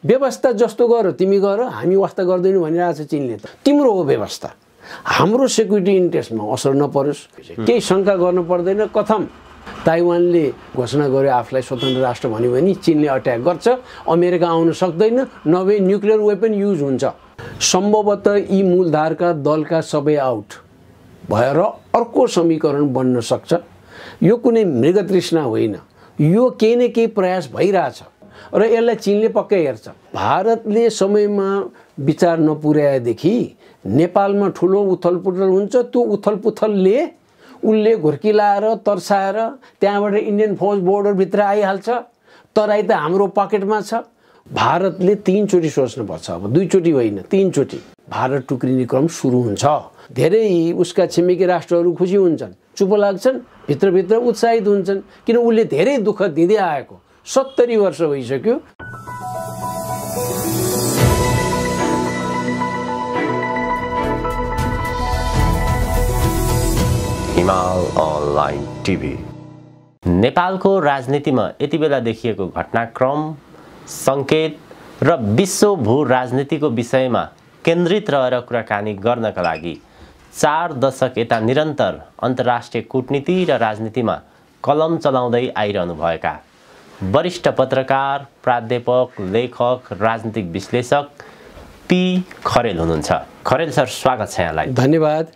व्यवस्था जस्तो गर तिमी गर, हामी वास्ता गर्दैनौँ भनिरहेको छ चीनले। त तिम्रो हो व्यवस्था, हाम्रो सेक्युरिटी इन्ट्रेस्टमा असर नपरोस्, केही शङ्का गर्नु पर्दैन। कथम ताइवानले घोषणा गर्यो आफूलाई स्वतन्त्र राष्ट्र भन्यो भने चीनले अट्याक गर्छ, अमेरिका आउन सक्दैन, नभए न्युक्लियर वेपन युज हुन्छ। सम्भवतः यी मूलधारका दलका सबै आउट भएर अर्को समीकरण बन्न सक्छ। यो कुनै मृगतृष्णा होइन, यो केही न केही प्रयास भइरहेछ र यसलाई चीनले पक्कै हेर्छ। भारतले समयमा विचार नपुर्याएदेखि नेपालमा ठुलो उथलपुथल हुन्छ। त्यो उथलपुथलले उसले घुर्की लाएर तर्साएर त्यहाँबाट इन्डियन फौज बोर्डरभित्र आइहाल्छ। तराई त हाम्रो पकेटमा छ। भारतले 3 चोटि सोच्नुपर्छ, अब 2 चोटि होइन 3 चोटि। भारत टुक्रिने क्रम सुरु हुन्छ। धेरै उसका छिमेकी राष्ट्रहरू खुसी हुन्छन्, चुप लाग्छन्, भित्रभित्र उत्साहित हुन्छन्, किन उसले धेरै दुःख दिँदै आएको 70 वर्ष भइसक्यो। हिमाल अनलाइन टिभी। नेपालको राजनीतिमा यति बेला देखिएको घटनाक्रम, सङ्केत र विश्व भू राजनीतिको विषयमा केन्द्रित रहेर कुराकानी गर्नका लागि 4 दशक यता निरन्तर अन्तर्राष्ट्रिय कूटनीति र राजनीतिमा कलम चलाउँदै आइरहनुभएका वरिष्ठ पत्रकार, प्राध्यापक, लेखक, राजनीतिक विश्लेषक पी खरेल हुनुहुन्छ। खरेल सर, स्वागत छ यहाँलाई। धन्यवाद।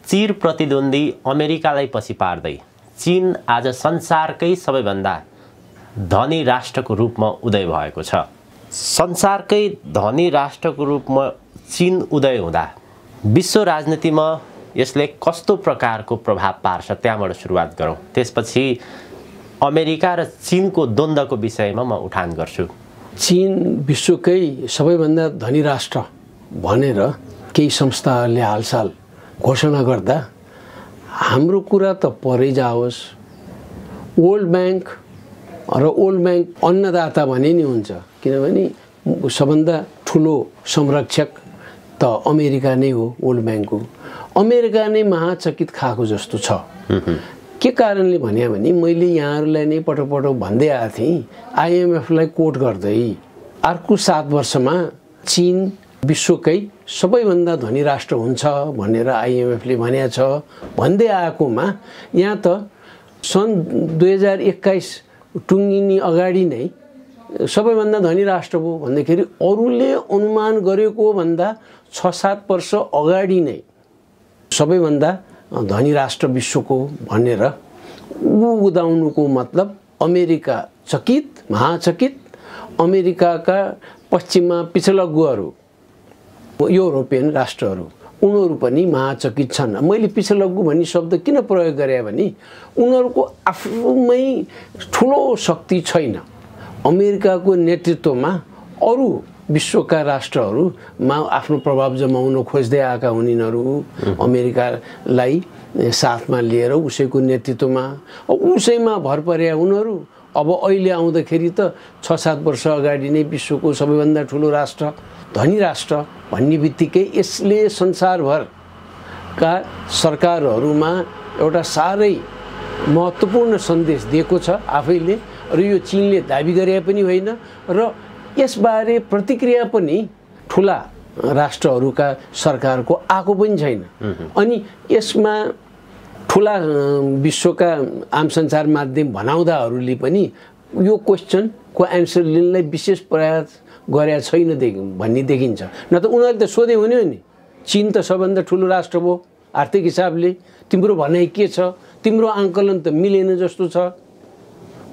चिर प्रतिद्वन्दी अमेरिकालाई पछि पार्दै चीन आज संसारकै सबैभन्दा धनी राष्ट्रको रूपमा उदय भएको छ। संसारकै धनी राष्ट्रको रूपमा चीन उदय हुँदा विश्व राजनीतिमा यसले कस्तो प्रकारको प्रभाव पार्छ, त्यहाँबाट सुरुवात गरौँ। त्यसपछि अमेरिका र चीनको द्वन्द्वको विषयमा म उठान गर्छु। चीन विश्वकै सबैभन्दा धनी राष्ट्र भनेर केही संस्थाहरूले हालसाल घोषणा गर्दा हाम्रो कुरा त परै जाओस्। वर्ल्ड ब्याङ्क र वर्ल्ड ब्याङ्क अन्नदाता भने नि हुन्छ, किनभने सबभन्दा ठुलो संरक्षक त अमेरिका नै हो। वर्ल्ड ब्याङ्कको अमेरिका नै महाचकित खाएको जस्तो छ। के कारणले भन्यो भने मैले यहाँहरूलाई नै पटक पटक भन्दै आएको थिएँ, आइएमएफलाई कोट गर्दै अर्को 7 वर्षमा चीन विश्वकै सबैभन्दा धनी राष्ट्र हुन्छ भनेर आइएमएफले भनेको छ। भन्दै आएकोमा यहाँ त सन् 2021 टुङ्गिने अगाडि नै सबैभन्दा धनी राष्ट्र हो भन्दाखेरि अरूले अनुमान गरेको भन्दा 6-7 वर्ष अगाडि नै सबैभन्दा धनी राष्ट्र विश्वको भनेर उदाउनुको मतलब अमेरिका चकित, महाचकित। अमेरिकाका पश्चिममा पिछलग्गुहरू, युरोपियन राष्ट्रहरू, उनीहरू पनि महाचकित छन्। मैले पिछलग्गु भन्ने शब्द किन प्रयोग गरेँ भने उनीहरूको आफूमै ठुलो शक्ति छैन। अमेरिकाको नेतृत्वमा अरू विश्वका राष्ट्रहरूमा आफ्नो प्रभाव जमाउन खोज्दै आएका हुन्। यिनीहरू अमेरिकालाई साथमा लिएर उसैको नेतृत्वमा उसैमा भर परे उनीहरू। अब अहिले आउँदाखेरि त 6-7 वर्ष अगाडि नै विश्वको सबैभन्दा ठुलो राष्ट्र, धनी राष्ट्र भन्ने बित्तिकै यसले संसारभरका सरकारहरूमा एउटा साह्रै महत्त्वपूर्ण सन्देश दिएको छ आफैले। र यो चीनले दाबी गरे पनि होइन र यसबारे प्रतिक्रिया पनि ठुला राष्ट्रहरूका सरकारको आएको पनि छैन। अनि यसमा ठुला विश्वका आम सञ्चार माध्यम भनाउँदाहरूले पनि यो क्वेसनको एन्सर लिनलाई विशेष प्रयास गरेका छैन भन्ने देखिन्छ। न त उनीहरूले त सोधे हुने हो नि, चीन त सबभन्दा ठुलो राष्ट्र हो आर्थिक हिसाबले, तिम्रो भनाइ के छ, तिम्रो आङ्कलन त मिलेन जस्तो छ।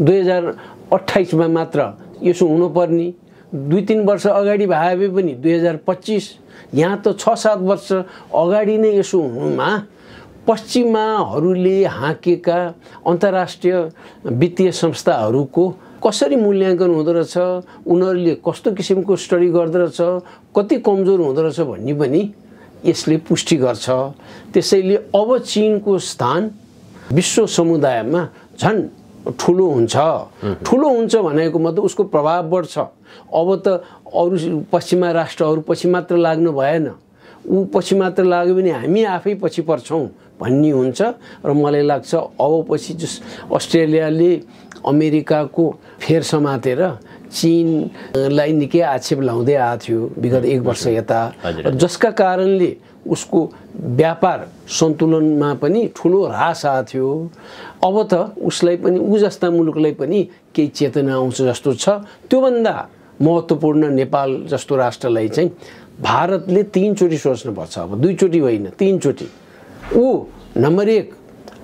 2028 मा मात्र यसो हुनुपर्ने, 2-3 वर्ष अगाडि भए पनि 2025, यहाँ त 6-7 वर्ष अगाडि नै यसो हुनुमा पश्चिमाहरूले हाँकेका अन्तर्राष्ट्रिय वित्तीय संस्थाहरूको कसरी मूल्याङ्कन हुँदो रहेछ, उनीहरूले कस्तो किसिमको स्टडी गर्दो रहेछ, कति कमजोर हुँदो रहेछ भन्ने पनि यसले पुष्टि गर्छ। त्यसैले अब चीनको स्थान विश्व समुदायमा झन् ठुलो हुन्छ। ठुलो हुन्छ भनेको मतलब उसको प्रभाव बढ्छ। अब त अरू पश्चिमा राष्ट्रहरू पछि मात्र लाग्नु भएन, ऊ पछि मात्र लाग्यो भने हामी आफै पछि पर्छौँ भन्ने हुन्छ। र मलाई लाग्छ अब पछि अस्ट्रेलियाले अमेरिकाको फेर समातेर चीनलाई निकै आक्षेप लाउँदै आएको थियो विगत 1 वर्ष यता, जसका कारणले उसको व्यापार सन्तुलनमा पनि ठुलो ह्रास आएको थियो। अब त उसलाई पनि ऊ जस्ता मुलुकलाई पनि केही चेतना आउँछ जस्तो छ। त्योभन्दा महत्त्वपूर्ण नेपाल जस्तो राष्ट्रलाई चाहिँ भारतले 3 चोटि सोच्नुपर्छ। अब 2 चोटि होइन, 3 चोटि। ऊ नम्बर 1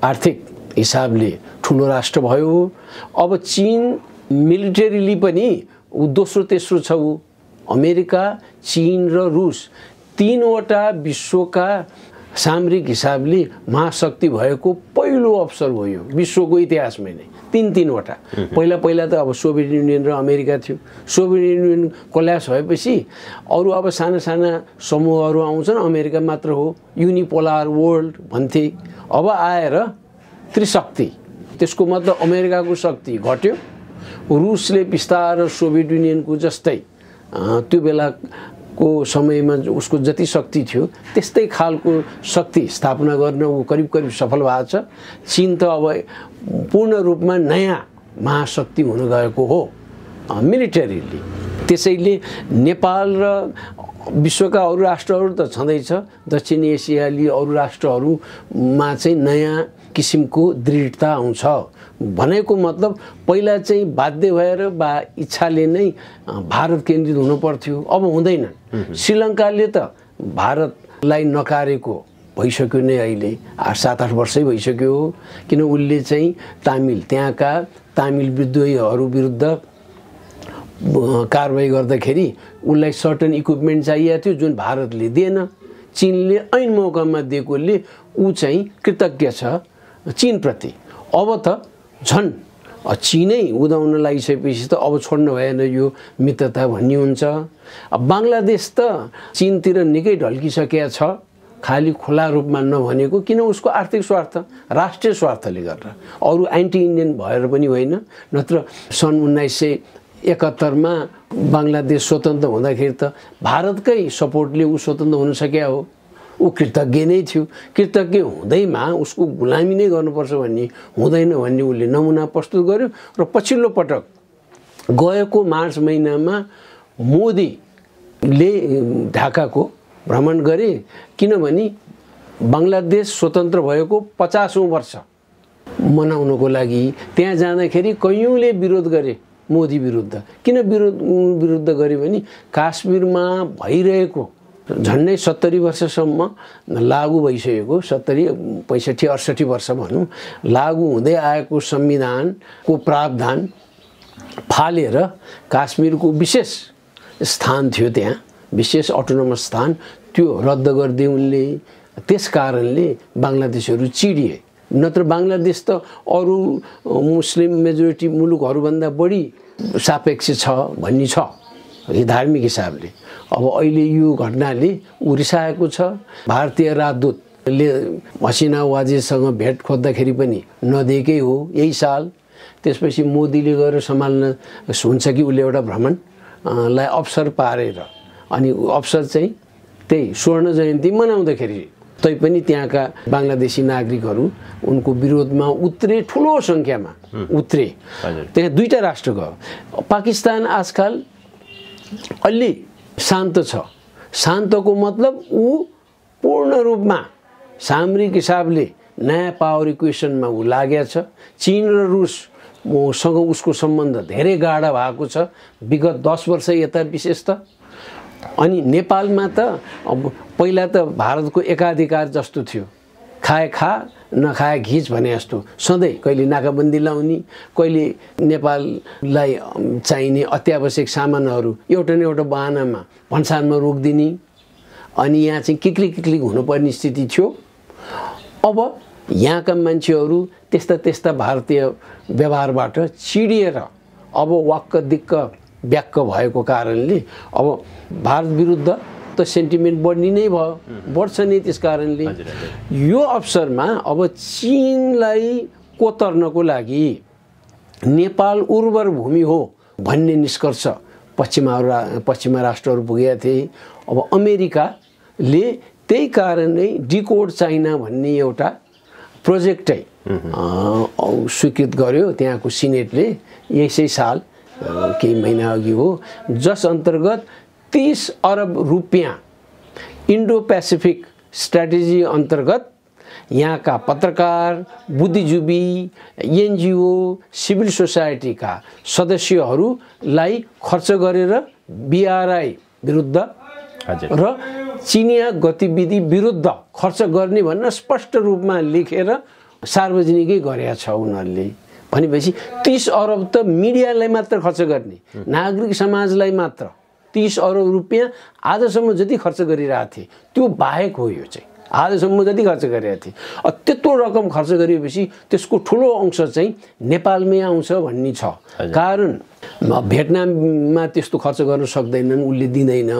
आर्थिक हिसाबले ठुलो राष्ट्र भयो। अब चीन मिलिटरीली पनि ऊ दोस्रो तेस्रो छ। ऊ अमेरिका, चीन र रुस 3वटा विश्वका सामरिक हिसाबले महाशक्ति भएको पहिलो अवसर हो यो विश्वको इतिहासमै नै। 3-3वटा। पहिला त अब सोभियत युनियन र अमेरिका थियो। सोभियत युनियन कोल्याप्स भएपछि अरू अब साना साना समूहहरू आउँछन्, अमेरिका मात्र हो, युनिपोलार वर्ल्ड भन्थे। अब आएर त्रिशक्ति, त्यसको मतलब अमेरिकाको शक्ति घट्यो, रुसले बिस्तारै सोभियत युनियनको जस्तै त्यो बेलाको समयमा उसको जति शक्ति थियो त्यस्तै खालको शक्ति स्थापना गर्न ऊ करिब करिब सफल भएको छ। चीन त अब पूर्ण रूपमा नयाँ महाशक्ति हुन गएको हो मिलिटरीली। त्यसैले नेपाल र विश्वका अरू राष्ट्रहरू त छँदैछ, दक्षिण एसियाली अरू राष्ट्रहरूमा चाहिँ नयाँ किसिमको दृढता आउँछ भनेको मतलब पहिला चाहिँ बाध्य भएर बा इच्छाले नै भारत केन्द्रित हुनु पर्थ्यो, अब हुँदैन। श्रीलङ्काले त भारतलाई नकारेको भइसक्यो नै, अहिले 7-8 वर्षै भइसक्यो। किन उसले चाहिँ त्यहाँका तामिल विद्रोहीहरू विरुद्ध कारबाही गर्दाखेरि उसलाई सर्टन इक्विपमेन्ट चाहिएको थियो जुन भारतले दिएन। चीनले ऐन मौकामा दिएकोले ऊ चाहिँ कृतज्ञ छ चीनप्रति। अब त झन् चीनै उदाउन लागिसकेपछि त अब छोड्नु भएन यो मित्रता भन्ने हुन्छ। अब बङ्गलादेश त चीनतिर निकै ढल्किसकेको छ, खाली खुला रूपमा नभनेको, किन उसको आर्थिक स्वार्थ, राष्ट्रिय स्वार्थले गर्दा, अरू एन्टी इन्डियन भएर पनि होइन। नत्र सन् 1971मा बङ्गलादेश स्वतन्त्र हुँदाखेरि त भारतकै सपोर्टले ऊ स्वतन्त्र हुन सकेका हो। ऊ कृतज्ञ नै थियो। कृतज्ञ हुँदैमा उसको गुलामी नै गर्नुपर्छ भन्ने हुँदैन भन्ने उसले नमुना प्रस्तुत गर्यो। र पछिल्लो पटक गएको मार्च महिनामा मोदीले ढाकाको भ्रमण गरे, किनभने बङ्गलादेश स्वतन्त्र भएको 50औं वर्ष मनाउनको लागि त्यहाँ जाँदाखेरि कैयौँले विरोध गरे मोदी विरुद्ध। किन विरुद्ध गरे भने काश्मीरमा भइरहेको झन्डै 70 वर्षसम्म लागू भइसकेको, 70, 65, 68 वर्ष भनौँ, लागू हुँदै आएको संविधानको प्रावधान फालेर काश्मीरको विशेष स्थान थियो, त्यहाँ विशेष अटोनोमस स्थान, त्यो रद्द गरिदिए उनले। त्यस कारणले बङ्गलादेशीहरू चिडिए। नत्र बङ्गलादेश त अरू मुस्लिम मेजोरिटी मुलुकहरूभन्दा बढी सापेक्ष छ भन्ने छ धार्मिक हिसाबले। अब अहिले यो घटनाले ऊ रिसाएको छ। भारतीय राजदूतले हसिना वाजेसँग भेट खोज्दाखेरि पनि नदिएकै हो यही साल। त्यसपछि मोदीले गएर सम्हाल्न हुन्छ कि उसले एउटा भ्रमणलाई अवसर पारेर, अनि अवसर चाहिँ त्यही स्वर्ण जयन्ती मनाउँदाखेरि तैपनि त्यहाँका बङ्गलादेशी नागरिकहरू उनको विरोधमा उत्रे, ठुलो सङ्ख्यामा उत्रे। त्यहाँ 2टा राष्ट्र गयो। पाकिस्तान आजकल अलि शान्त छ। शान्तको मतलब ऊ पूर्ण रूपमा सामरिक हिसाबले नयाँ पावर इक्वेसनमा ऊ लागेको छ। चीन र रुससँग उसको सम्बन्ध धेरै गाढा भएको छ विगत 10 वर्ष यता विशेषतः। अनि नेपालमा त अब पहिला त भारतको एकाधिकार जस्तो थियो, खाए खा नखाए घिच भने जस्तो, सधैँ कहिले नाकाबन्दी लाउने, कहिले नेपाललाई चाहिने अत्यावश्यक सामानहरू एउटा न एउटा बहानामा भन्सारमा रोकिदिने, अनि यहाँ चाहिँ किक्ली हुनुपर्ने स्थिति थियो। अब यहाँका मान्छेहरू त्यस्ता भारतीय व्यवहारबाट चिडिएर अब वाक्क दिक्क व्याक्क भएको कारणले अब भारत विरुद्ध त सेन्टिमेन्ट बढ्ने नै भयो, बढ्छ नै। त्यस कारणले यो अवसरमा अब चीनलाई कोतर्नको लागि नेपाल उर्वर भूमि हो भन्ने निष्कर्ष पश्चिमा राष्ट्रहरू पुगेका थिए। अब अमेरिकाले त्यही कारणले डिकोड चाइना भन्ने एउटा प्रोजेक्टै स्वीकृत गर्यो त्यहाँको सिनेटले यसै साल केही महिना अघि हो, जस अन्तर्गत 30 अरब रुपियाँ इन्डो पेसिफिक स्ट्र्याटेजी अन्तर्गत यहाँका पत्रकार, बुद्धिजीवी, एनजिओ, सिभिल सोसाइटीका सदस्यहरूलाई खर्च गरेर BRI विरुद्ध र चिनिया गतिविधि विरुद्ध खर्च गर्ने भनेर स्पष्ट रूपमा लेखेर सार्वजनिकै गरेका छ उनीहरूले। भनेपछि 30 अरब त मिडियालाई मात्र खर्च गर्ने, नागरिक समाजलाई मात्र 30 अरब रुपियाँ आजसम्म जति खर्च गरिरहेको थिए त्यो बाहेक हो। यो चाहिँ आजसम्म जति खर्च गरेका थिए, त्यत्रो रकम खर्च गरेपछि त्यसको ठुलो अंश चाहिँ नेपालमै आउँछ भन्ने छ। कारण भियतनाममा त्यस्तो खर्च गर्न सक्दैनन्, उसले दिँदैन,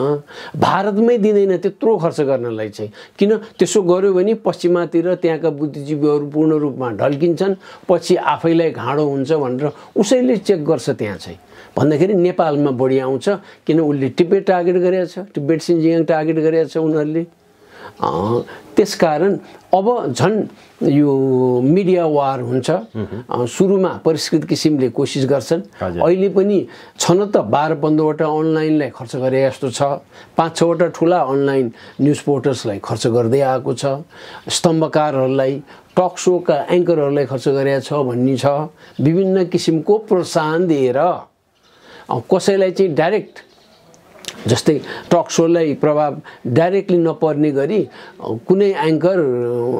भारतमै दिँदैन त्यत्रो खर्च गर्नलाई चाहिँ। किन त्यसो गर्यो भने पश्चिमातिर त्यहाँका बुद्धिजीवीहरू पूर्ण रूपमा ढल्किन्छन्, पछि आफैलाई घाँडो हुन्छ भनेर उसैले चेक गर्छ त्यहाँ चाहिँ। भन्दाखेरि नेपालमा बढी आउँछ, किन उसले तिब्बत टार्गेट गरेको छ, तिब्बत सिन्जियाङ टार्गेट गरेको छ उनीहरूले। त्यसकारण अब झन् यो मिडिया वार हुन्छ। सुरुमा परिष्कृत किसिमले कोसिस गर्छन्, अहिले पनि छन त 12-15वटा अनलाइनलाई खर्च गरे जस्तो छ, 5-6वटा ठुला अनलाइन न्युज पोर्टल्सलाई खर्च गर्दै आएको छ, स्तम्भकारहरूलाई, टक सोका एङ्करहरूलाई खर्च गरेको छ भन्ने छ। विभिन्न किसिमको प्रोत्साहन दिएर कसैलाई चाहिँ डाइरेक्ट, जस्तै टक सोलाई प्रभाव डाइरेक्टली नपर्ने गरी कुनै एङ्कर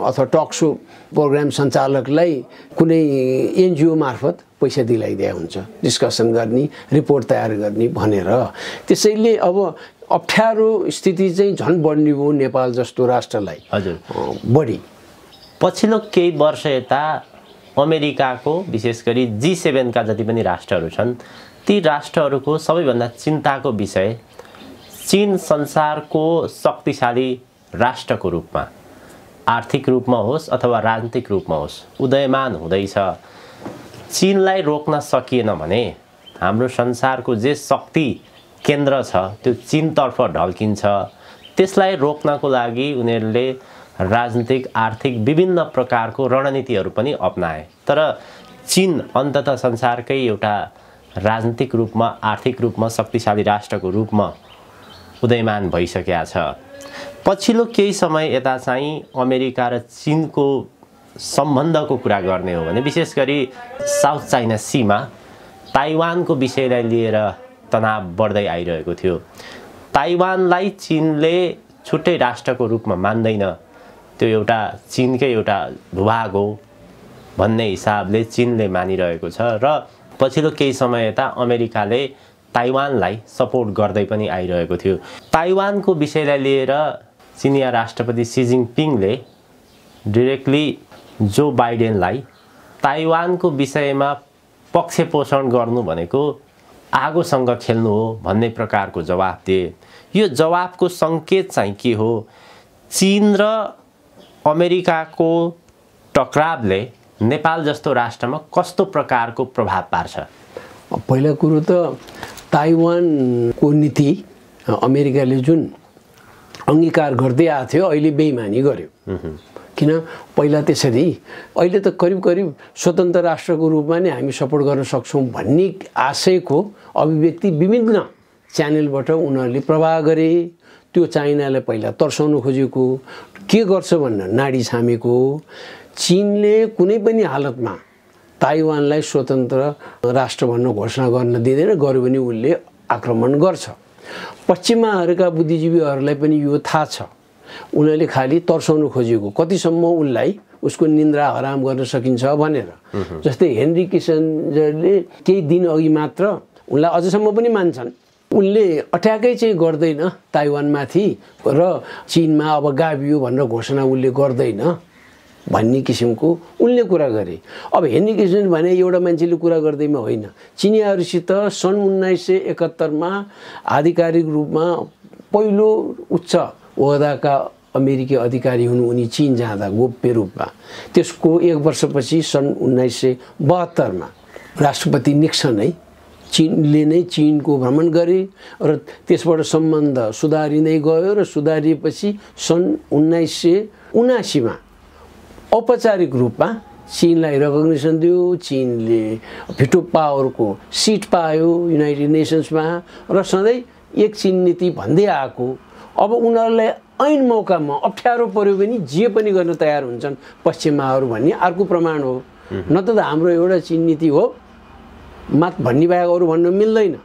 अथवा टक सो प्रोग्राम सञ्चालकलाई कुनै एनजिओ मार्फत पैसा दिलाइदिया हुन्छ, डिस्कसन गर्ने, रिपोर्ट तयार गर्ने भनेर। त्यसैले अब अप्ठ्यारो स्थिति चाहिँ झन् बढ्ने हो नेपाल जस्तो राष्ट्रलाई। हजुर, बढी पछिल्लो केही वर्ष यता अमेरिकाको विशेष गरी G7 का जति पनि राष्ट्रहरू छन्, ती राष्ट्रहरूको सबैभन्दा चिन्ताको विषय चीन संसारको शक्तिशाली राष्ट्रको रूपमा, आर्थिक रूपमा होस् अथवा राजनीतिक रूपमा होस्, उदयमान हुँदैछ। चीनलाई रोक्न सकिएन भने हाम्रो संसारको जे शक्ति केन्द्र छ त्यो चीनतर्फ ढल्किन्छ। त्यसलाई रोक्नको लागि उनीहरूले राजनीतिक, आर्थिक विभिन्न प्रकारको रणनीतिहरू पनि अपनाए। तर चीन अन्ततः संसारकै एउटा राजनीतिक रूपमा, आर्थिक रूपमा शक्तिशाली राष्ट्रको रूपमा उदयमान भइसकेका छ। पछिल्लो केही समय यता चाहिँ अमेरिका र चीनको सम्बन्धको कुरा गर्ने हो भने विशेष गरी साउथ चाइना सीमा ताइवानको विषयलाई लिएर तनाव बढ्दै आइरहेको थियो। ताइवानलाई चीनले छुट्टै राष्ट्रको रूपमा मान्दैन, त्यो एउटा चीनकै एउटा भूभाग हो भन्ने हिसाबले चीनले मानिरहेको छ। र पछिल्लो केही समय यता अमेरिकाले ताइवानलाई सपोर्ट गर्दै पनि आइरहेको थियो। ताइवानको विषयलाई लिएर चिनिया राष्ट्रपति सी जिनपिङले डाइरेक्टली जो बाइडेनलाई ताइवानको विषयमा पक्षपोषण गर्नु भनेको आगोसँग खेल्नु हो भन्ने प्रकारको जवाफ दिए। यो जवाफको सङ्केत चाहिँ के हो? चीन र अमेरिकाको टकरावले नेपाल जस्तो राष्ट्रमा कस्तो प्रकारको प्रभाव पार्छ? पहिला कुरो त ताइवानको नीति अमेरिकाले जुन अङ्गीकार गर्दै आएको थियो अहिले बेइमानी गर्यो। किन पहिला त्यसरी, अहिले त करिब करिब स्वतन्त्र राष्ट्रको रूपमा नै हामी सपोर्ट गर्न सक्छौँ भन्ने आशयको अभिव्यक्ति विभिन्न च्यानलबाट उनीहरूले प्रवाह गरे। त्यो चाइनालाई पहिला तर्साउन खोजेको, के गर्छ भनेर नाडी छामेको। चीनले कुनै पनि हालतमा ताइवानलाई स्वतन्त्र राष्ट्र भन्न घोषणा गर्न दिँदैन, गर्यो भने उसले आक्रमण गर्छ। पश्चिमाहरूका बुद्धिजीवीहरूलाई पनि यो थाहा छ। उनीहरूले खालि तर्साउन खोजेको, कतिसम्म उनलाई उसको निन्द्रा हराम गर्न सकिन्छ भनेर। जस्तै हेनरी किसिन्जरले केही दिन अघि मात्र, उनलाई अझसम्म पनि मान्छन्, उनले अट्याकै चाहिँ गर्दैन ताइवानमाथि र चीनमा अब गाभियो भनेर घोषणा उसले गर्दैन भन्ने किसिमको उनले कुरा गरे। अब हेनरी किसिन्जर भने एउटा मान्छेले कुरा गर्दैमा होइन, चिनियाहरूसित सन् 1971 आधिकारिक रूपमा पहिलो उच्च ओहदाका अमेरिकी अधिकारी हुनु उनी चीन जाँदा गोप्य रूपमा। त्यसको 1 वर्षपछि सन् 1972 राष्ट्रपति निक्सनै चीनले नै चीनको भ्रमण गरे र त्यसबाट सम्बन्ध सुधारिँदै गयो र सुधारिएपछि सन् 1979 औपचारिक रूपमा चीनलाई रेकग्निसन दियो, चीनले भिटो पावरको सिट पायो युनाइटेड नेसन्समा र सधैँ एक चीन नीति भन्दै आएको। अब उनीहरूलाई ऐन मौकामा अप्ठ्यारो पर्यो भने जे पनि गर्न तयार हुन्छन् पश्चिमाहरू भन्ने अर्को प्रमाण हो। न त हाम्रो एउटा चीन नीति हो मात भन्ने बाहेक अरू भन्न मिल्दैन।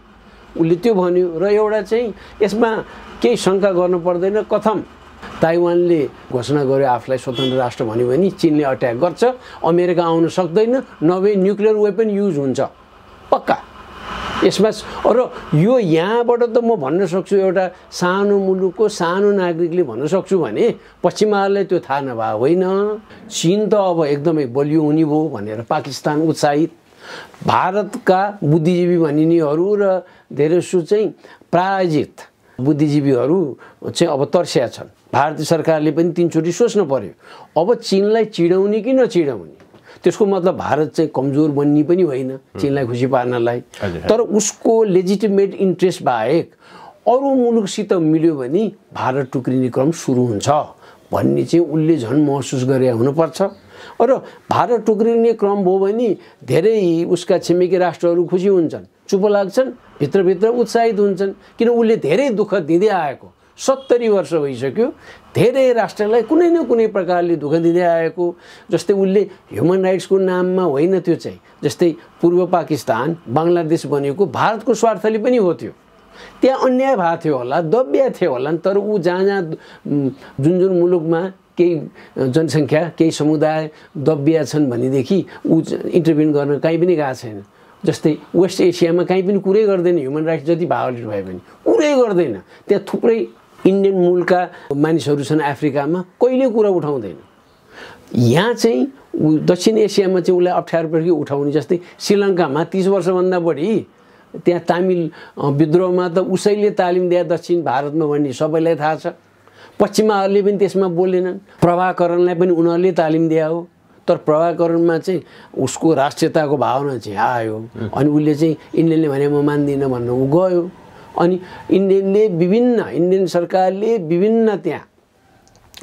उसले त्यो भन्यो र एउटा चाहिँ यसमा केही शङ्का गर्नु पर्दैन। कथम ताइवानले घोषणा गर्यो आफूलाई स्वतन्त्र राष्ट्र भन्यो भने चीनले अट्याक गर्छ, अमेरिका आउन सक्दैन, नभए न्युक्लियर वेपन युज हुन्छ पक्का यसमा। र यो यहाँबाट त म भन्न सक्छु एउटा सानो मुलुकको सानो नागरिकले भन्न सक्छु भने पश्चिमाहरूलाई त्यो थाहा नभए होइन। चीन त अब एकदमै बलियो हुने भयो भनेर पाकिस्तान उत्साहित, भारतका बुद्धिजीवी भनिनेहरू र धेरैसो चाहिँ प्रायोजित बुद्धिजीवीहरू चाहिँ अब तर्सिया छन्। भारतीय सरकारले पनि तीनचोटि सोच्नु पर्यो अब चीनलाई चिडाउने कि नचिडाउने। त्यसको मतलब भारत चाहिँ कमजोर बन्ने पनि होइन चीनलाई खुसी पार्नलाई, तर उसको लेजिटिमेट इन्ट्रेस्ट बाहेक अरू मुलुकसित मिल्यो भने भारत टुक्रिने क्रम सुरु हुन्छ भन्ने चाहिँ उसले झन् महसुस गरे हुनुपर्छ। र भारत टुक्रिने क्रम भयो भने धेरै उसका छिमेकी राष्ट्रहरू खुसी हुन्छन्, चुप लाग्छन्, भित्रभित्र उत्साहित हुन्छन्। किन उसले धेरै दुःख दिँदै आएको 70 वर्ष भइसक्यो, धेरै राष्ट्रलाई कुनै न कुनै प्रकारले दुःख दिँदै आएको। जस्तै उसले ह्युमन राइट्सको नाममा होइन, त्यो चाहिँ जस्तै पूर्व पाकिस्तान बङ्गलादेश बनेको भारतको स्वार्थले पनि हो। त्यो त्यहाँ अन्याय भएको थियो होला, दबिया थियो होला, तर ऊ जहाँ जहाँ जुन मुलुकमा केही जनसङ्ख्या केही समुदाय दबिया छन् भनेदेखि ऊ इन्टरभेन गर्न कहीँ पनि गएको छैन। जस्तै वेस्ट एसियामा कहीँ पनि कुरै गर्दैन, ह्युमन राइट्स जति भायोलेट भए पनि कुरै गर्दैन। त्यहाँ थुप्रै इन्डियन मूलका मानिसहरू छन् अफ्रिकामा, कहिले कुरा उठाउँदैन। यहाँ चाहिँ दक्षिण एसियामा चाहिँ उसलाई अप्ठ्यारो पर्यो उठाउने। जस्तै श्रीलङ्कामा 30 वर्षभन्दा बढी त्यहाँ तामिल विद्रोहमा त उसैले तालिम दिए दक्षिण भारतमा भन्ने सबैलाई थाहा छ। पश्चिमाहरूले पनि त्यसमा बोलेनन्, प्रभाकरणलाई पनि उनीहरूले तालिम दिए हो, तर प्रभाकरणमा चाहिँ उसको राष्ट्रियताको भावना चाहिँ आयो अनि उसले चाहिँ इन्डियनले भने म मान्दिनँ भन्नु ऊ गयो। अनि इन्डियन सरकारले विभिन्न त्यहाँ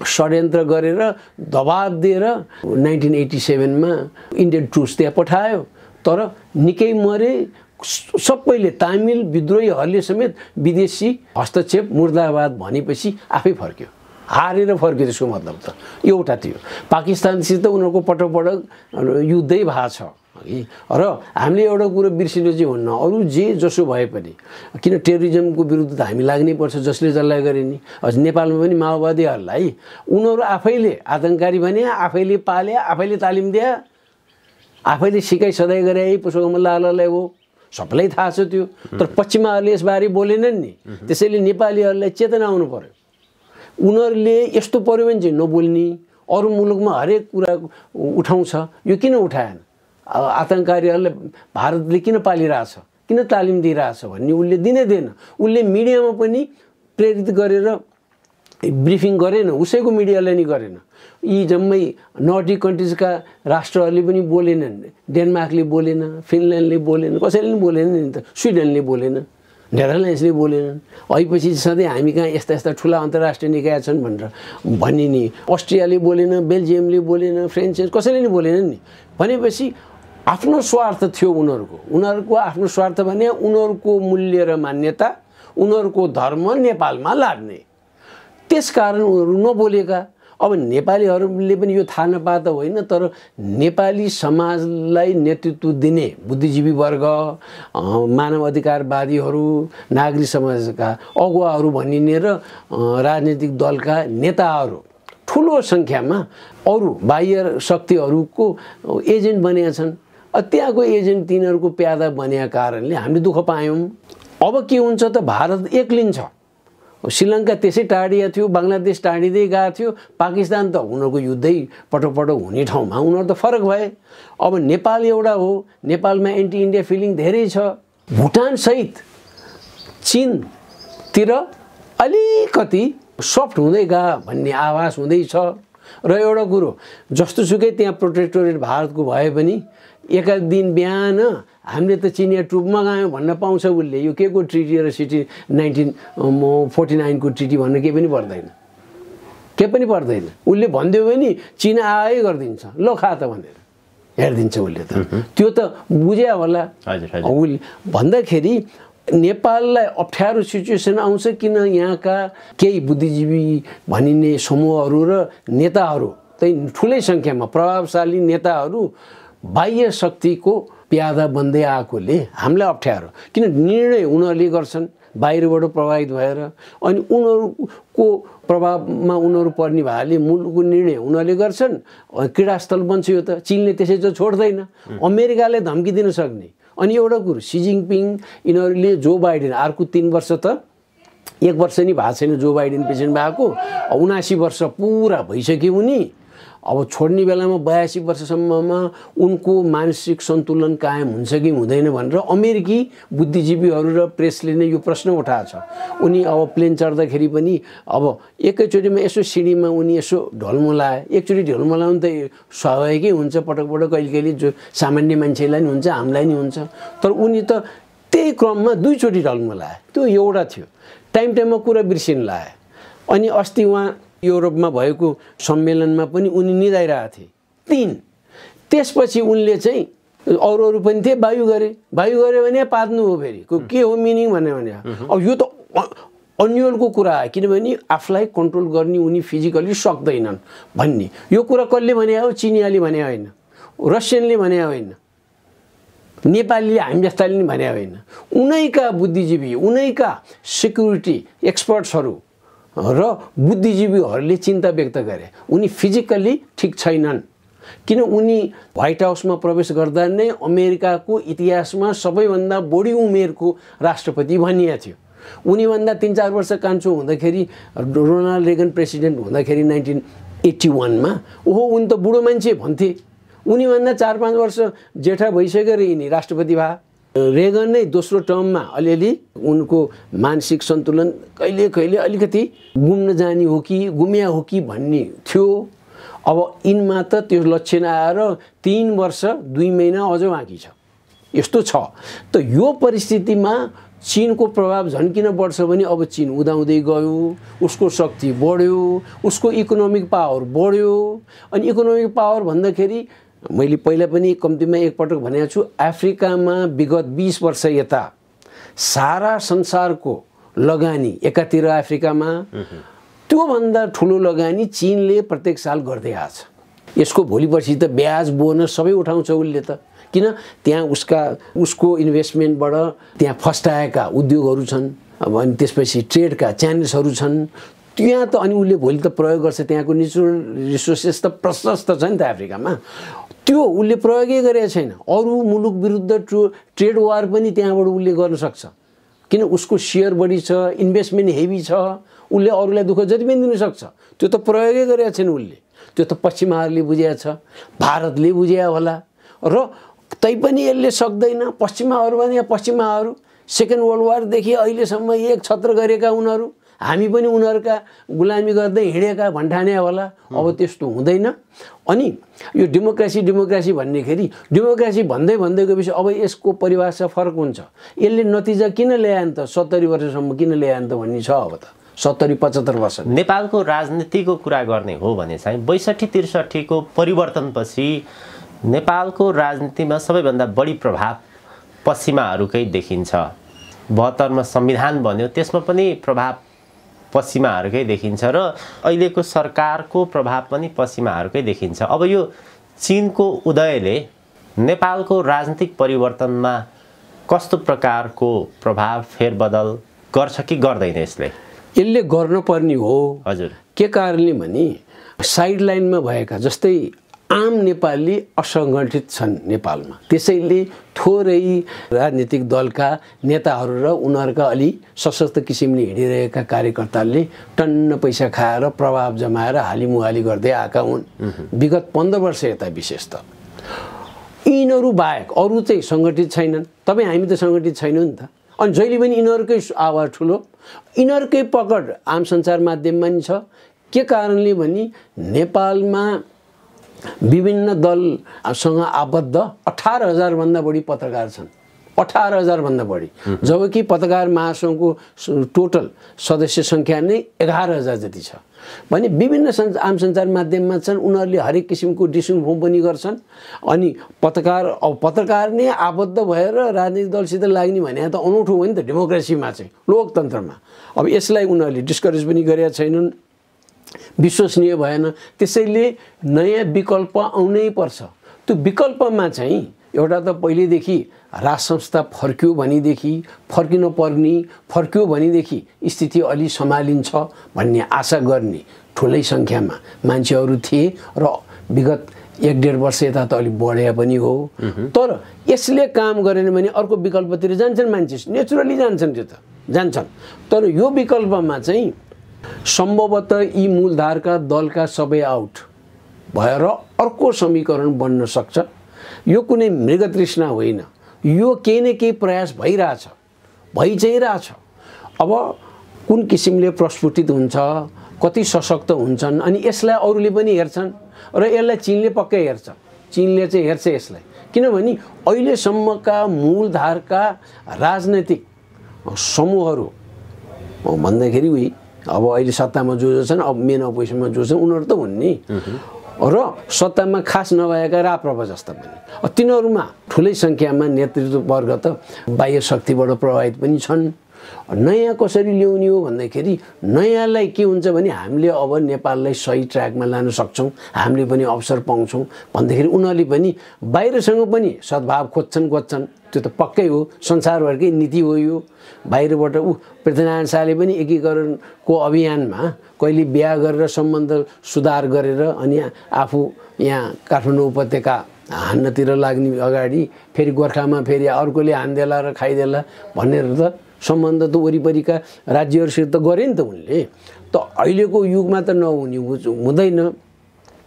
षड्यन्त्र गरेर दबाब दिएर 1987मा इन्डियन ट्रुप्स त्यहाँ पठायो, तर निकै मरे सबैले। तामिल विद्रोहीहरूले समेत विदेशी हस्तक्षेप मुर्दाबाद भनेपछि आफै फर्क्यो, हारेर फर्क्यो। त्यसको मतलब त एउटा थियो। पाकिस्तानसित उनीहरूको पटक युद्धै भएको छ र हामीले एउटा कुरो बिर्सिनु चाहिँ हुन्न, अरू जे जसो भए पनि किन टेरोरिजमको विरुद्ध त हामी लाग्नै पर्छ जसले जसलाई गरे नि। नेपालमा पनि माओवादीहरूलाई उनीहरू आफैले आतङ्ककारी भने, आफैले पाले, आफैले तालिम दिए, आफैले सिकाइ सदाइ गरे, पुष्पकमल लाललाई हो, सबैलाई थाहा छ त्यो। तर पश्चिमाहरूले यसबारे बोलेनन् नि, त्यसैले नेपालीहरूलाई चेतना आउनु पर्यो। उनीहरूले यस्तो पर्यो भने चाहिँ नबोल्ने, अरू मुलुकमा हरेक कुरा उठाउँछ, यो किन उठाएन? आतङ्ककारीहरूलाई भारतले किन पालिरहेछ, किन तालिम दिइरहेछ भन्ने उसले दिनै दिएन। उसले मिडियामा पनि प्रेरित गरेर ब्रिफिङ गरेन, उसैको मिडियालाई नि गरेन। यी जम्मै नर्डिक कन्ट्रिजका राष्ट्रहरूले पनि बोलेनन्, डेनमार्कले बोलेन, फिनल्यान्डले बोलेन, कसैले पनि बोलेन नि त, स्विडेनले बोलेन, नेदरल्यान्ड्सले बोलेनन्। अहिपछि सधैँ हामी कहाँ यस्ता ठुला अन्तर्राष्ट्रिय निकाय छन् भनेर भन्ने नि, अस्ट्रियाले बोलेन, बेल्जियमले बोलेन, फ्रेन्च कसैले नि बोलेनन् नि। भनेपछि आफ्नो स्वार्थ थियो उनीहरूको आफ्नो स्वार्थ भने उनीहरूको मूल्य र मान्यता, उनीहरूको धर्म नेपालमा लाग्ने, त्यसकारण उनीहरू नबोलेका। अब नेपालीहरूले पनि यो थाहा नपाए त होइन, तर नेपाली समाजलाई नेतृत्व दिने बुद्धिजीवी वर्ग, मानव अधिकारवादीहरू, नागरिक समाजका अगुवाहरू भनिने र राजनीतिक दलका नेताहरू ठुलो सङ्ख्यामा अरू बाह्य शक्तिहरूको एजेन्ट बनेका छन्। त्यहाँको एजेन्ट तिनीहरूको प्यादा बनेका कारणले हामीले दुःख पायौँ। अब के हुन्छ त भारत एक्लिन्छ। श्रीलङ्का त्यसै टाढिया थियो, बङ्गलादेश टाढिँदै गएको थियो, पाकिस्तान त उनीहरूको युद्धै पटक हुने ठाउँमा उनीहरू त फरक भए। अब नेपाल एउटा हो, नेपालमा एन्टी इन्डिया फिलिङ धेरै छ। भुटानसहित चीनतिर अलिकति सफ्ट हुँदै गयो भन्ने आभास हुँदैछ। र एउटा कुरो जस्तोसुकै त्यहाँ प्रोटेक्टोरेट भारतको भए पनि एक दिन बिहान हामीले त चिनिया ट्रुप मगायौँ भन्न पाउँछ उसले। यो के को ट्रिटी र सिटी 1949 को ट्रिटी भन्नु केही पनि पर्दैन, केही पनि पर्दैन। उसले भनिदियो भने चिन आए गरिदिन्छ, ल खा त भनेर। हेरिदिन्छ उसले त। त्यो त बुझ्या होला। उसले भन्दाखेरि नेपाललाई अप्ठ्यारो सिचुएसन आउँछ किन यहाँका केही बुद्धिजीवी भनिने समूहहरू र नेताहरू चाहिँ ठुलै सङ्ख्यामा प्रभावशाली नेताहरू बाह्य शक्तिको प्यादा बन्दै आएकोले हामीलाई अप्ठ्यारो, किन निर्णय उनीहरूले गर्छन् बाहिरबाट प्रभावित भएर, अनि उनीहरूको प्रभावमा उनीहरू पर्ने भएले मुलुकको निर्णय उनीहरूले गर्छन्। क्रीडास्थल बन्छ यो त, चीनले त्यसै त छोड्दैन, अमेरिकाले धम्की दिन सक्ने। अनि एउटा कुरो सी जिनपिङ यिनीहरूले जो बाइडेन अर्को 3 वर्ष त 1 वर्ष नि भएको छैन जो बाइडेन प्रेसिडेन्ट भएको, 79 वर्ष पुरा भइसक्यो उनी। अब छोड्ने बेलामा 82 वर्षसम्ममा उनको मानसिक सन्तुलन कायम हुन्छ कि हुँदैन भनेर अमेरिकी बुद्धिजीवीहरू र प्रेसले नै यो प्रश्न उठाएको छ। उनी अब प्लेन चढ्दाखेरि पनि अब एकैचोटिमा यसो सिँढीमा उनी यसो ढलमलाए, एकचोटि ढलमलाउनु त स्वाभाविकै हुन्छ, पटक पटक कहिले कहिले जो सामान्य मान्छेलाई नि हुन्छ हामीलाई नि हुन्छ, तर उनी त त्यही क्रममा 2 चोटि ढलमलाए। त्यो एउटा थियो, टाइममा कुरा बिर्सिन लाए। अनि अस्ति उहाँ युरोपमा भएको सम्मेलनमा पनि उनी निदाइरहेको थिए 3। त्यसपछि उनले चाहिँ अरू पनि थिए वायु गरे भने पार्नु हो, फेरि के हो मिनिङ भने अब यो त अन्यलको कुरा हो, किनभने आफूलाई कन्ट्रोल गर्ने उनी फिजिकली सक्दैनन् भन्ने। यो कुरा कसले भने हो? चिनियाले भने होइन, रसियनले भने होइन, नेपालीले हामी जस्ताले नि भने होइन, उनैका बुद्धिजीवी उनैका सिक्युरिटी एक्सपर्ट्सहरू र बुद्धिजीवीहरूले चिन्ता व्यक्त गरे उनी फिजिकली ठिक छैनन्। किन उनी व्हाइट हाउसमा प्रवेश गर्दा नै अमेरिकाको इतिहासमा सबैभन्दा बढी उमेरको राष्ट्रपति भनिएको थियो। उनीभन्दा 3-4 वर्ष कान्छो हुँदाखेरि रोनाल्ड रेगन प्रेसिडेन्ट हुँदाखेरि 1981 मा ओहो उनी त बुढो मान्छे भन्थे, उनीभन्दा 4-5 वर्ष जेठा भइसकेर यिनी राष्ट्रपति भए। रेगन नै दोस्रो टर्ममा अलिअलि उनको मानसिक सन्तुलन कहिले कहिले अलिकति गुम्न जाने हो कि गुम्या हो कि भन्ने थियो। अब यिनमा त त्यो लक्षण आएर 3 वर्ष 2 महिना अझ बाँकी छ, यस्तो छ। त यो परिस्थितिमा चीनको प्रभाव झन् किन बढ्छ भने अब चीन उदाउँदै गयो, उसको शक्ति बढ्यो, उसको इकोनोमिक पावर बढ्यो। अनि इकोनोमिक पावर भन्दाखेरि मैले पहिला पनि कम्तीमा एकपटक भनेको छु, अफ्रिकामा विगत 20 वर्ष यता सारा संसारको लगानी एकातिर अफ्रिकामा त्योभन्दा ठुलो लगानी चीनले प्रत्येक साल गर्दै आछ। यसको भोलि पर्सि त ब्याज बोनस सबै उठाउँछ उसले त, किन त्यहाँ उसको इन्भेस्टमेन्टबाट त्यहाँ फस्टाएका उद्योगहरू छन्, अनि त्यसपछि ट्रेडका च्यानल्सहरू छन् त्यहाँ त। अनि उसले भोलि त प्रयोग गर्छ, त्यहाँको नेचुरल रिसोर्सेस त प्रशस्त छ नि त अफ्रिकामा, त्यो उसले प्रयोगै गरेको छैन। अरू मुलुक विरुद्ध ट्रेड वार पनि त्यहाँबाट उसले गर्न सक्छ, किन उसको सेयर बढी छ, इन्भेस्टमेन्ट हेभी छ, उसले अरूलाई दुःख जति पनि दिन सक्छ। त्यो त प्रयोगै गरेको छैन उसले, त्यो त पश्चिमाहरूले बुझेको छ, भारतले बुझ्या होला। र तैपनि यसले सक्दैन। पश्चिमाहरू सेकेन्ड वर्ल्ड वारदेखि अहिलेसम्म एक छत्र गरेका उनीहरू, हामी पनि उनीहरूका गुलामी गर्दै हिँडेका भन्ठाने होला। अब त्यस्तो हुँदैन। अनि यो डेमोक्रेसी भन्नेखेरि डेमोक्रेसी भन्दै गएपछि अब यसको परिभाषा फरक हुन्छ। यसले नतिजा किन ल्यायो त 70 वर्षसम्म किन ल्यायो त भन्ने छ। अब त 70-75 वर्ष नेपालको राजनीतिको कुरा गर्ने हो भने चाहिँ 62-63 को परिवर्तनपछि नेपालको राजनीतिमा सबैभन्दा बढी प्रभाव पश्चिमाहरूकै देखिन्छ। 72 मा संविधान बन्यो, त्यसमा पनि प्रभाव पश्चिमाहरूकै देखिन्छ र अहिलेको सरकारको प्रभाव पनि पश्चिमाहरूकै देखिन्छ। अब यो चीनको उदयले नेपालको राजनीतिक परिवर्तनमा कस्तो प्रकारको प्रभाव फेरबदल गर्छ कि गर्दैन? यसले गर्नुपर्ने हो। हजुर, के कारणले भने साइडलाइनमा भएका जस्तै आम नेपाली असङ्गठित छन् नेपालमा, त्यसैले थोरै राजनीतिक दलका नेताहरू र उनीहरूका अलि सशक्त किसिमले हिँडिरहेका कार्यकर्ताले टन्न पैसा खाएर प्रभाव जमाएर हालिमुहाली गर्दै आएका हुन् विगत 15 वर्ष यता। विशेष त यिनीहरू बाहेक अरू चाहिँ सङ्गठित छैनन्। तपाईँ हामी त सङ्गठित छैनौँ नि त। अनि जहिले पनि यिनीहरूकै आवाज ठुलो, यिनीहरूकै पकड आम सञ्चार माध्यममा नि छ। के कारणले भने नेपालमा विभिन्न दलसँग आबद्ध 18,000 भन्दा बढी पत्रकार छन्। 18,000 भन्दा बढी, जबकि पत्रकार महासङ्घको टोटल सदस्य सङ्ख्या नै 11,000 जति छ। भने विभिन्न आम सञ्चार माध्यममा छन्, उनीहरूले हरेक किसिमको डिसइन्फर्म पनि गर्छन्। अनि पत्रकार नै आबद्ध भएर राजनीतिक दलसित लाग्ने भने त अनौठो हो नि त डेमोक्रेसीमा चाहिँ, लोकतन्त्रमा। अब यसलाई उनीहरूले डिस्करेज पनि गरेका छैनन्, विश्वसनीय भएन। त्यसैले नयाँ विकल्प आउनै पर्छ। त्यो विकल्पमा चाहिँ एउटा त पहिलेदेखि राज संस्था फर्क्यो भनेदेखि फर्किन पर्ने, फर्क्यो भनेदेखि स्थिति अलि सम्हालिन्छ भन्ने आशा गर्ने ठुलै सङ्ख्यामा मान्छेहरू थिए र विगत 1-1.5 वर्ष यता त अलिक बढे पनि हो। तर यसले काम गरेन भने अर्को विकल्पतिर जान्छन् मान्छे, नेचुरली जान्छन्, त्यो त जान्छन्। तर यो विकल्पमा चाहिँ सम्भवतः यी मूलधारका दलका सबै आउट भएर अर्को समीकरण बन्न सक्छ। यो कुनै मृगतृष्णा होइन, यो केही न केही प्रयास भइरहेछ, भइ चाहिँ रहेछ। अब कुन किसिमले प्रस्फुटित हुन्छ, कति सशक्त हुन्छन्, अनि यसलाई अरूले पनि हेर्छन् र यसलाई चीनले पक्कै हेर्छ। चीनले चाहिँ हेर्छ यसलाई, किनभने अहिलेसम्मका मूलधारका राजनैतिक समूहहरू भन्दाखेरि अब अहिले सत्तामा जो छन्, अब मेन अपोजिसनमा जो छन्, उनीहरू त हुन् नि, र सत्तामा खास नभएका राप्रपा जस्ता पनि। तिनीहरूमा ठुलै सङ्ख्यामा नेतृत्ववर्ग त बाह्य शक्तिबाट प्रभावित पनि छन्। नयाँ कसरी ल्याउने हो भन्दाखेरि नयाँलाई के हुन्छ भने हामीले अब नेपाललाई सही ट्र्याकमा लान सक्छौँ, हामीले पनि अवसर पाउँछौँ भन्दाखेरि उनीहरूले पनि बाहिरसँग पनि सद्भाव खोज्छन्। त्यो त पक्कै हो, संसारभरकै नीति हो यो। बाहिरबाट पृथ्वीनारायण शाहले पनि एकीकरणको अभियानमा कहिले बिहा गरेर सम्बन्ध सुधार गरेर अनि आफू यहाँ काठमाडौँ उपत्यका हान्नतिर लाग्ने अगाडि फेरि गोर्खामा फेरि अर्कोले हान्देला र खाइदेला भनेर त सम्बन्ध त वरिपरिका राज्यहरूसित त गरे नि त उनले। त अहिलेको युगमा त नहुने हुँदैन।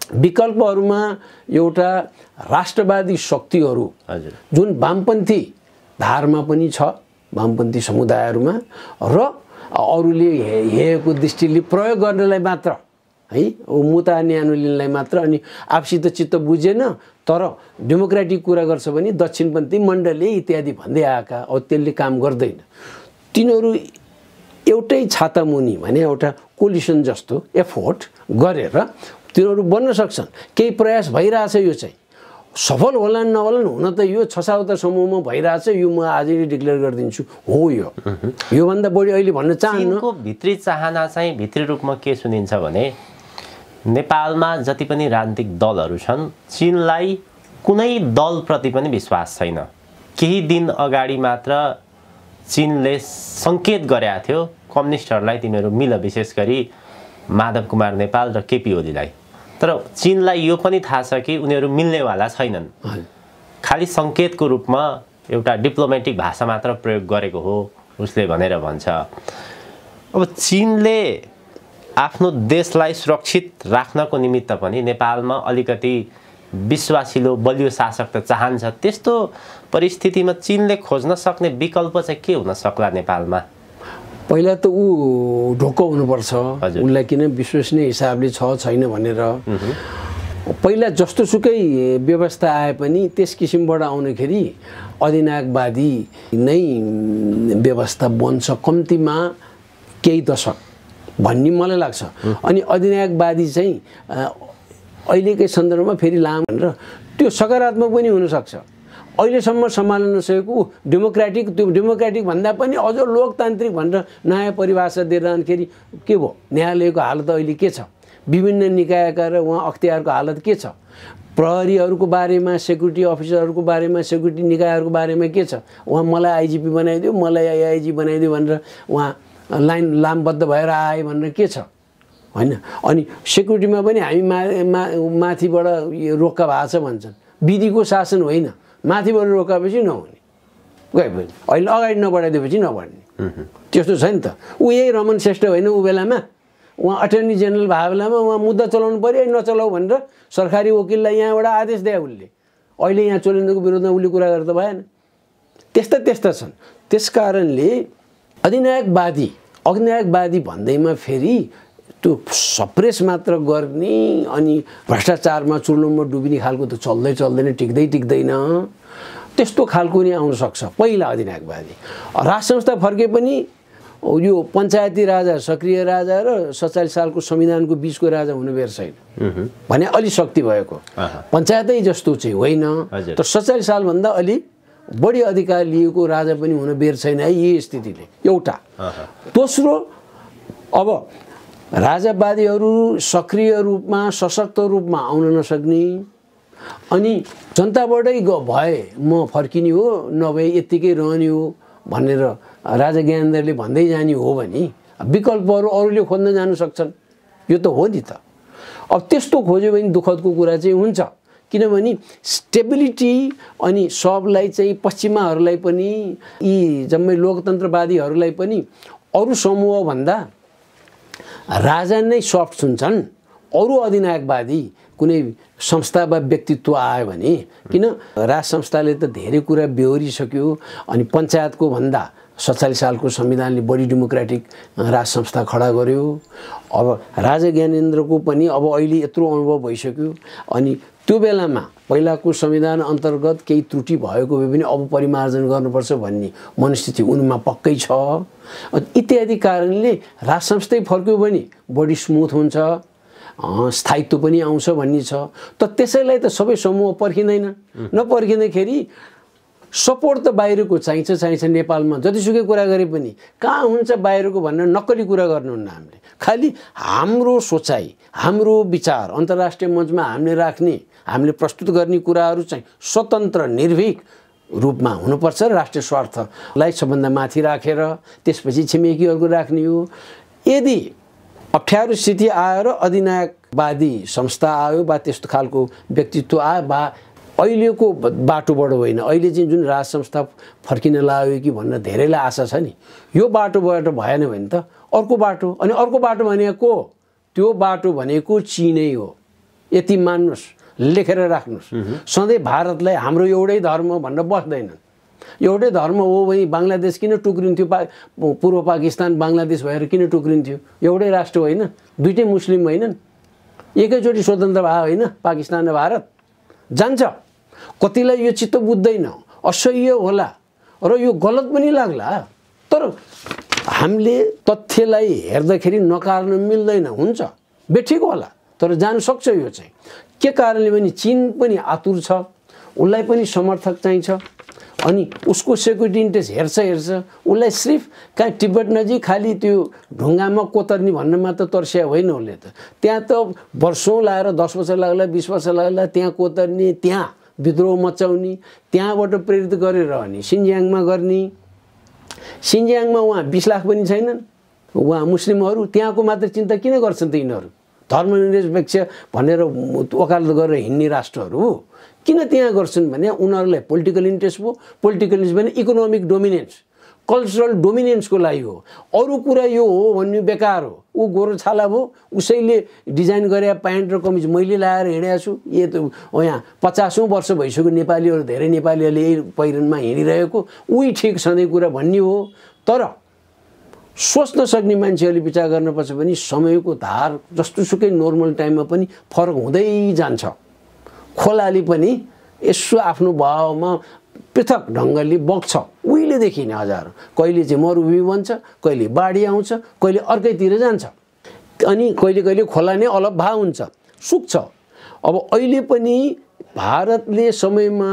विकल्पहरूमा एउटा राष्ट्रवादी शक्तिहरू जुन वामपन्थी धारमा पनि छ, वामपन्थी समुदायहरूमा, र अरूले हेरेको दृष्टिले प्रयोग गर्नलाई मात्र है, मुता न्यानो लिनलाई मात्र, अनि आफूसित चित्त बुझेन तर डेमोक्रेटिक कुरा गर्छ भने दक्षिणपन्थी मण्डली इत्यादि भन्दै आएका, अब त्यसले काम गर्दैन। तिनीहरू एउटै छातामुनि भने एउटा कोलिसन जस्तो एफोर्ट गरेर तिनीहरू बन्न सक्छन्। केही प्रयास भइरहेछ, यो चाहिँ सफल होलान् नहोलान्, हुन त यो 6-7 समूहमा भइरहेछ। यो म आजै डिक्लेयर गरिदिन्छु, हो योभन्दा बढी अहिले भन्न चाहन्न। चीनको भित्री चाहना चाहिँ भित्री रूपमा के सुनिन्छ भने नेपालमा जति पनि राजनीतिक दलहरू छन्, चीनलाई कुनै दलप्रति पनि विश्वास छैन। केही दिन अगाडि मात्र चीनले सङ्केत गरेका थियो कम्युनिस्टहरूलाई तिमीहरू मिल, विशेष गरी माधव कुमार नेपाल र केपी ओलीलाई। तर चीनलाई यो पनि थाहा छ कि उनीहरू मिल्नेवाला छैनन्, खालि सङ्केतको रूपमा एउटा डिप्लोमेटिक भाषा मात्र प्रयोग गरेको हो उसले भनेर भन्छ। अब चीनले आफ्नो देशलाई सुरक्षित राख्नको निमित्त पनि नेपालमा अलिकति विश्वासिलो बलियो शासक त चाहन्छ। त्यस्तो परिस्थितिमा चीनले खोज्न सक्ने विकल्प चाहिँ के हुन सक्ला नेपालमा? पहिला त ढोक्क हुनुपर्छ उनलाई, किन विश्वसनीय हिसाबले छैन भनेर। पहिला जस्तोसुकै व्यवस्था आए पनि त्यस किसिमबाट आउँदाखेरि अधिनायकवादी नै व्यवस्था बन्छ कम्तीमा केही दशक भन्ने मलाई लाग्छ। अनि अधिनायकवादी चाहिँ अहिलेकै सन्दर्भमा फेरि लामो भनेर त्यो सकारात्मक पनि हुनसक्छ। अहिलेसम्म सम्हाल्न नसकेको त्यो डेमोक्रेटिक भन्दा पनि अझ लोकतान्त्रिक भनेर नयाँ परिभाषा दिएर जाँदाखेरि के भयो? न्यायालयको हालत अहिले के छ? विभिन्न निकायका र उहाँ अख्तियारको हालत के छ? प्रहरीहरूको बारेमा, सेक्युरिटी अफिसरहरूको बारेमा, सेक्युरिटी निकायहरूको बारेमा के छ? उहाँ मलाई आइजिपी बनाइदियो, मलाई आइआइजी बनाइदियो भनेर उहाँ लामबद्ध भएर आए भनेर के छ? होइन। अनि सेक्युरिटीमा पनि हामी माथिबाट रोक्का भएको छ भन्छन्। विधिको शासन होइन, माथिबाट रोकाएपछि नहुने, गएपछि अहिले अगाडि नबढाइदिएपछि नबढ्ने, त्यस्तो छ नि त। ऊ यही रमन श्रेष्ठ होइन ऊ बेलामा, उहाँ अटर्नी जेनरल भएको बेलामा उहाँ मुद्दा चलाउनु पऱ्यो, नचलाऊ भनेर सरकारी वकिललाई यहाँबाट आदेश दिए उसले। अहिले यहाँ चोलेन्द्रको विरोधमा उसले कुरा गरेर त भएन। त्यस्ता छन्। त्यस कारणले अधिनायकवादी भन्दैमा फेरि त्यो सप्रेस मात्र गर्ने अनि भ्रष्टाचारमा चुर्लुममा डुबिने खालको त चल्दैन, टिक्दैन। त्यस्तो खालको नि आउन सक्छ पहिला अधिनायकवादी। राष्ट्र संस्था फर्के पनि यो पञ्चायती राजा सक्रिय राजा र 47 सालको संविधानको बीचको राजा हुनु बेर छैन भने अलि शक्ति भएको पञ्चायतै जस्तो चाहिँ होइन, तर 47 सालभन्दा अलि बढी अधिकार लिएको राजा पनि हुन बेर छैन है यही स्थितिले एउटा। दोस्रो, अब राजावादीहरू सक्रिय रूपमा सशक्त रूपमा आउन नसक्ने अनि जनताबाटै भए म फर्किने हो नभए यत्तिकै रहने हो भनेर राजा ज्ञानेन्द्रले भन्दै जाने हो भने विकल्पहरू अरूले खोज्न जान सक्छन्, यो त हो नि त। अब त्यस्तो खोज्यो भने दुःखदको कुरा चाहिँ हुन्छ, किनभने स्टेबिलिटी अनि सबलाई चाहिँ पश्चिमाहरूलाई पनि यी जम्मै लोकतन्त्रवादीहरूलाई पनि अरू समूहभन्दा राजा नै सफ्ट सुन्छन्। अरू अधिनायकवादी कुनै संस्था वा व्यक्तित्व आयो भने, किन राज संस्थाले त धेरै कुरा बेहोरिसक्यो अनि पञ्चायतको भन्दा 47 सालको संविधानले बढी डेमोक्रेटिक राज संस्था खडा गर्यो। अब राजा ज्ञानेन्द्रको पनि अब अहिले यत्रो अनुभव भइसक्यो अनि त्यो बेलामा पहिलाको संविधान अन्तर्गत केही त्रुटि भएको भए पनि अब परिमार्जन गर्नुपर्छ भन्ने मनस्थिति उनमा पक्कै छ। इत्यादि कारणले राज संस्थै फर्क्यो भने बढी स्मुथ हुन्छ, स्थायित्व पनि आउँछ भन्ने छ। त त्यसैलाई त सबै समूह पर्खिँदैन, नपर्खिँदाखेरि सपोर्ट त बाहिरको चाहिन्छ। नेपालमा जतिसुकै कुरा गरे पनि कहाँ हुन्छ बाहिरको भनेर नक्कली कुरा गर्नुहुन्न। हामीले खालि हाम्रो सोचाइ हाम्रो विचार अन्तर्राष्ट्रिय मञ्चमा हामीले राख्ने हामीले प्रस्तुत गर्ने कुराहरू चाहिँ स्वतन्त्र निर्भीक रूपमा हुनुपर्छ। राष्ट्रिय स्वार्थलाई सबभन्दा माथि राखेर त्यसपछि छिमेकीहरूको राख्ने हो। यदि अप्ठ्यारो स्थिति आयो र अधिनायकवादी संस्था आयो वा त्यस्तो खालको व्यक्तित्व आयो वा अहिलेको बाटोबाट होइन, अहिले चाहिँ जुन राज संस्था फर्किन लाग्यो कि भन्न धेरैलाई आशा छ नि, यो बाटोबाट भएन भने त अर्को बाटो। अनि अर्को बाटो भनेको त्यो बाटो भनेको चीनै हो। यति मान्नुहोस्, लेखेर राख्नुहोस्। सधैँ भारतलाई हाम्रो एउटै धर्म भनेर बस्दैनन्। एउटै धर्म हो भने बङ्गलादेश किन टुक्रिन्थ्यो? पूर्व पाकिस्तान बङ्गलादेश भएर किन टुक्रिन्थ्यो? एउटै राष्ट्र होइन, दुईटै मुस्लिम होइनन्? एकैचोटि स्वतन्त्र भयो होइन पाकिस्तान र भारत? जान्छ कतिलाई यो चित्त बुझ्दैन, असह्य होला र यो गलत पनि लाग्ला, तर हामीले तथ्यलाई हेर्दाखेरि नकार्न मिल्दैन। हुन्छ बेठिक होला, तर जान सक्छ यो चाहिँ। के कारणले भने चीन पनि आतुर छ, उसलाई पनि समर्थक चाहिन्छ अनि उसको सेक्युरिटी इन्ट्रेस्ट हेर्छ। उसलाई सिर्फ कहाँ तिब्बत नजिक खालि त्यो ढुङ्गामा कोतर्नी भन्न मात्र तर्स्या होइन उसले त। त्यहाँ त वर्षौँ लाएर 10 वर्ष लाग्ला 20 वर्ष लाग्ला त्यहाँ कोतर्नी, त्यहाँ विद्रोह मचाउने, त्यहाँबाट प्रेरित गरेर अनि सिन्जियाङमा गर्ने। सिन्जियाङमा उहाँ 20 लाख पनि छैनन् उहाँ मुस्लिमहरू, त्यहाँको मात्र चिन्ता किन गर्छन् त यिनीहरू? धर्मनिरपेक्ष भनेर वकालत गरेर हिँड्ने राष्ट्रहरू किन त्यहाँ गर्छन् भने उनीहरूलाई पोलिटिकल इन्ट्रेस्ट भयो। पोलिटिकल इन्ट्रेस्ट भने इकोनोमिक डोमिनेन्स, कल्चरल डोमिनेन्सको लागि हो। अरू कुरा यो हो भन्ने बेकार हो। ऊ गोरो छाला भयो, उसैले डिजाइन गरे प्यान्ट र कमिज मैले लाएर हिँडेको छु। यो त यहाँ 50औं वर्ष भइसक्यो नेपालीहरू, धेरै नेपालीहरूले यही पहिरनमा हिँडिरहेको, उही ठिक सधैँ कुरा भन्ने हो। तर सोच्न सक्ने मान्छेहरूले विचार गर्नुपर्छ भने समयको धार जस्तोसुकै नर्मल टाइममा पनि फरक हुँदै जान्छ। खोलाले पनि यसो आफ्नो भावमा पृथक ढङ्गले बग्छ उहिलेदेखि नै हजारौँ। कहिले चाहिँ मरुभूमि बन्छ, कहिले बाढी आउँछ, कहिले अर्कैतिर जान्छ अनि कहिले खोला नै अलग भाव हुन्छ, सुक्छ। अब अहिले पनि भारतले समयमा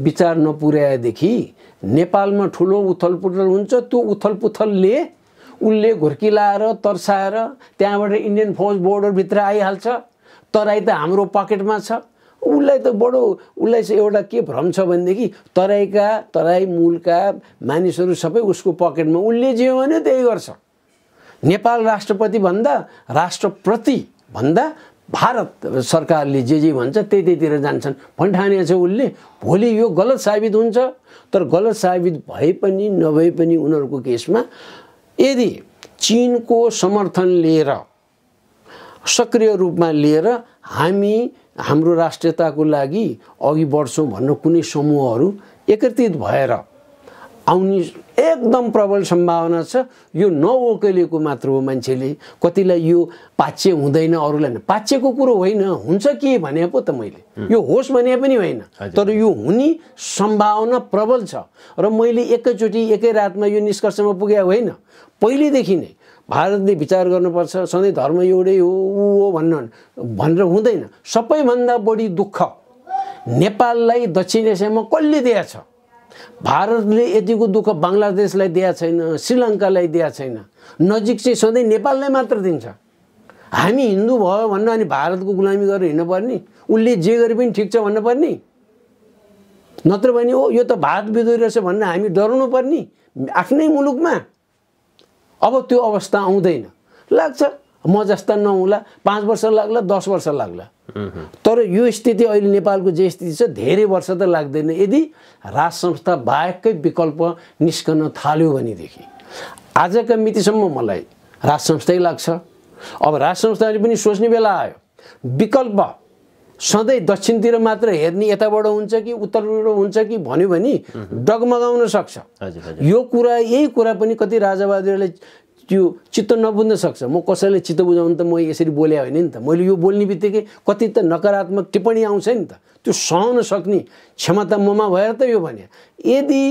विचार नपुर्याएदेखि नेपालमा ठुलो उथलपुथल हुन्छ। त्यो उथलपुथलले उसले घुर्की लाएर तर्साएर त्यहाँबाट इन्डियन फौज बोर्डरभित्र आइहाल्छ। तराई त हाम्रो पकेटमा छ। उसलाई त उसलाई चाहिँ एउटा के भ्रम छ भनेदेखि तराई मूलका मानिसहरू सबै उसको पकेटमा, उसले जे भन्यो त्यही गर्छ। नेपाल राष्ट्रपति भन्दा राष्ट्रप्रति भन्दा भारत सरकारले जे भन्छ त्यहीतिर जान्छन् भन्ठाने छ उसले। भोलि यो गलत साबित हुन्छ। तर गलत साबित भए पनि नभए पनि उनीहरूको केसमा यदि चीनको समर्थन लिएर सक्रिय रूपमा लिएर हामी हाम्रो राष्ट्रियताको लागि अघि बढ्छौँ भन्न कुनै समूहहरू एकत्रित भएर आउने एकदम प्रबल सम्भावना छ। यो नओकेलेको मात्र हो मान्छेले, कतिलाई यो पाच्य हुँदैन अरूलाई पाच्यको कुरो होइन, हुन्छ के भने पो त मैले यो होस् भने पनि होइन, तर यो हुने सम्भावना प्रबल छ। र मैले एकैचोटि एकै रातमा यो निष्कर्षमा पुगे होइन, पहिलेदेखि नै भारतले विचार गर्नुपर्छ सधैँ धर्म एउटै हो ऊ हो भनेर हुँदैन। सबैभन्दा बढी दुःख नेपाललाई दक्षिण एसियामा कसले दिएको छ? भारतले यतिको दुःख बङ्गलादेशलाई दिएको छैन, श्रीलङ्कालाई दिएको छैन। नजिक चाहिँ सधैँ नेपाललाई मात्र दिन्छ। हामी हिन्दू भयो भन्न अनि भारतको गुलामी गरेर हिँड्नु पर्ने, उसले जे गरे पनि ठिक छ भन्नु पर्ने, नत्र भने ओ यो त भारत विद्रोही रहेछ भनेर हामी डराउनु पर्ने आफ्नै मुलुकमा। अब त्यो अवस्था आउँदैन। लाग्छ म जस्ता नहुला, 5 वर्ष लाग्ला 10 वर्ष लाग्ला, तर यो स्थिति अहिले नेपालको जे स्थिति छ धेरै वर्ष त लाग्दैन यदि राज संस्था बाहेकै विकल्प निस्कन थाल्यो भनेदेखि। आजका मितिसम्म मलाई राज संस्थै लाग्छ। अब राज संस्थाले पनि सोच्ने बेला आयो, विकल्प सधैँ दक्षिणतिर मात्र हेर्ने, यताबाट हुन्छ कि उत्तरबाट हुन्छ कि भन्यो भने डगमगाउन सक्छ। यो कुरा यही कुरा पनि कति राजावादीहरूले त्यो चित्त नबुझ्न सक्छ। म कसैलाई चित्त बुझाउनु त म यसरी बोले होइन नि त, मैले यो बोल्ने बित्तिकै कति त नकारात्मक टिप्पणी आउँछ नि त, त्यो सहन सक्ने क्षमता ममा भएर त यो भने। यदि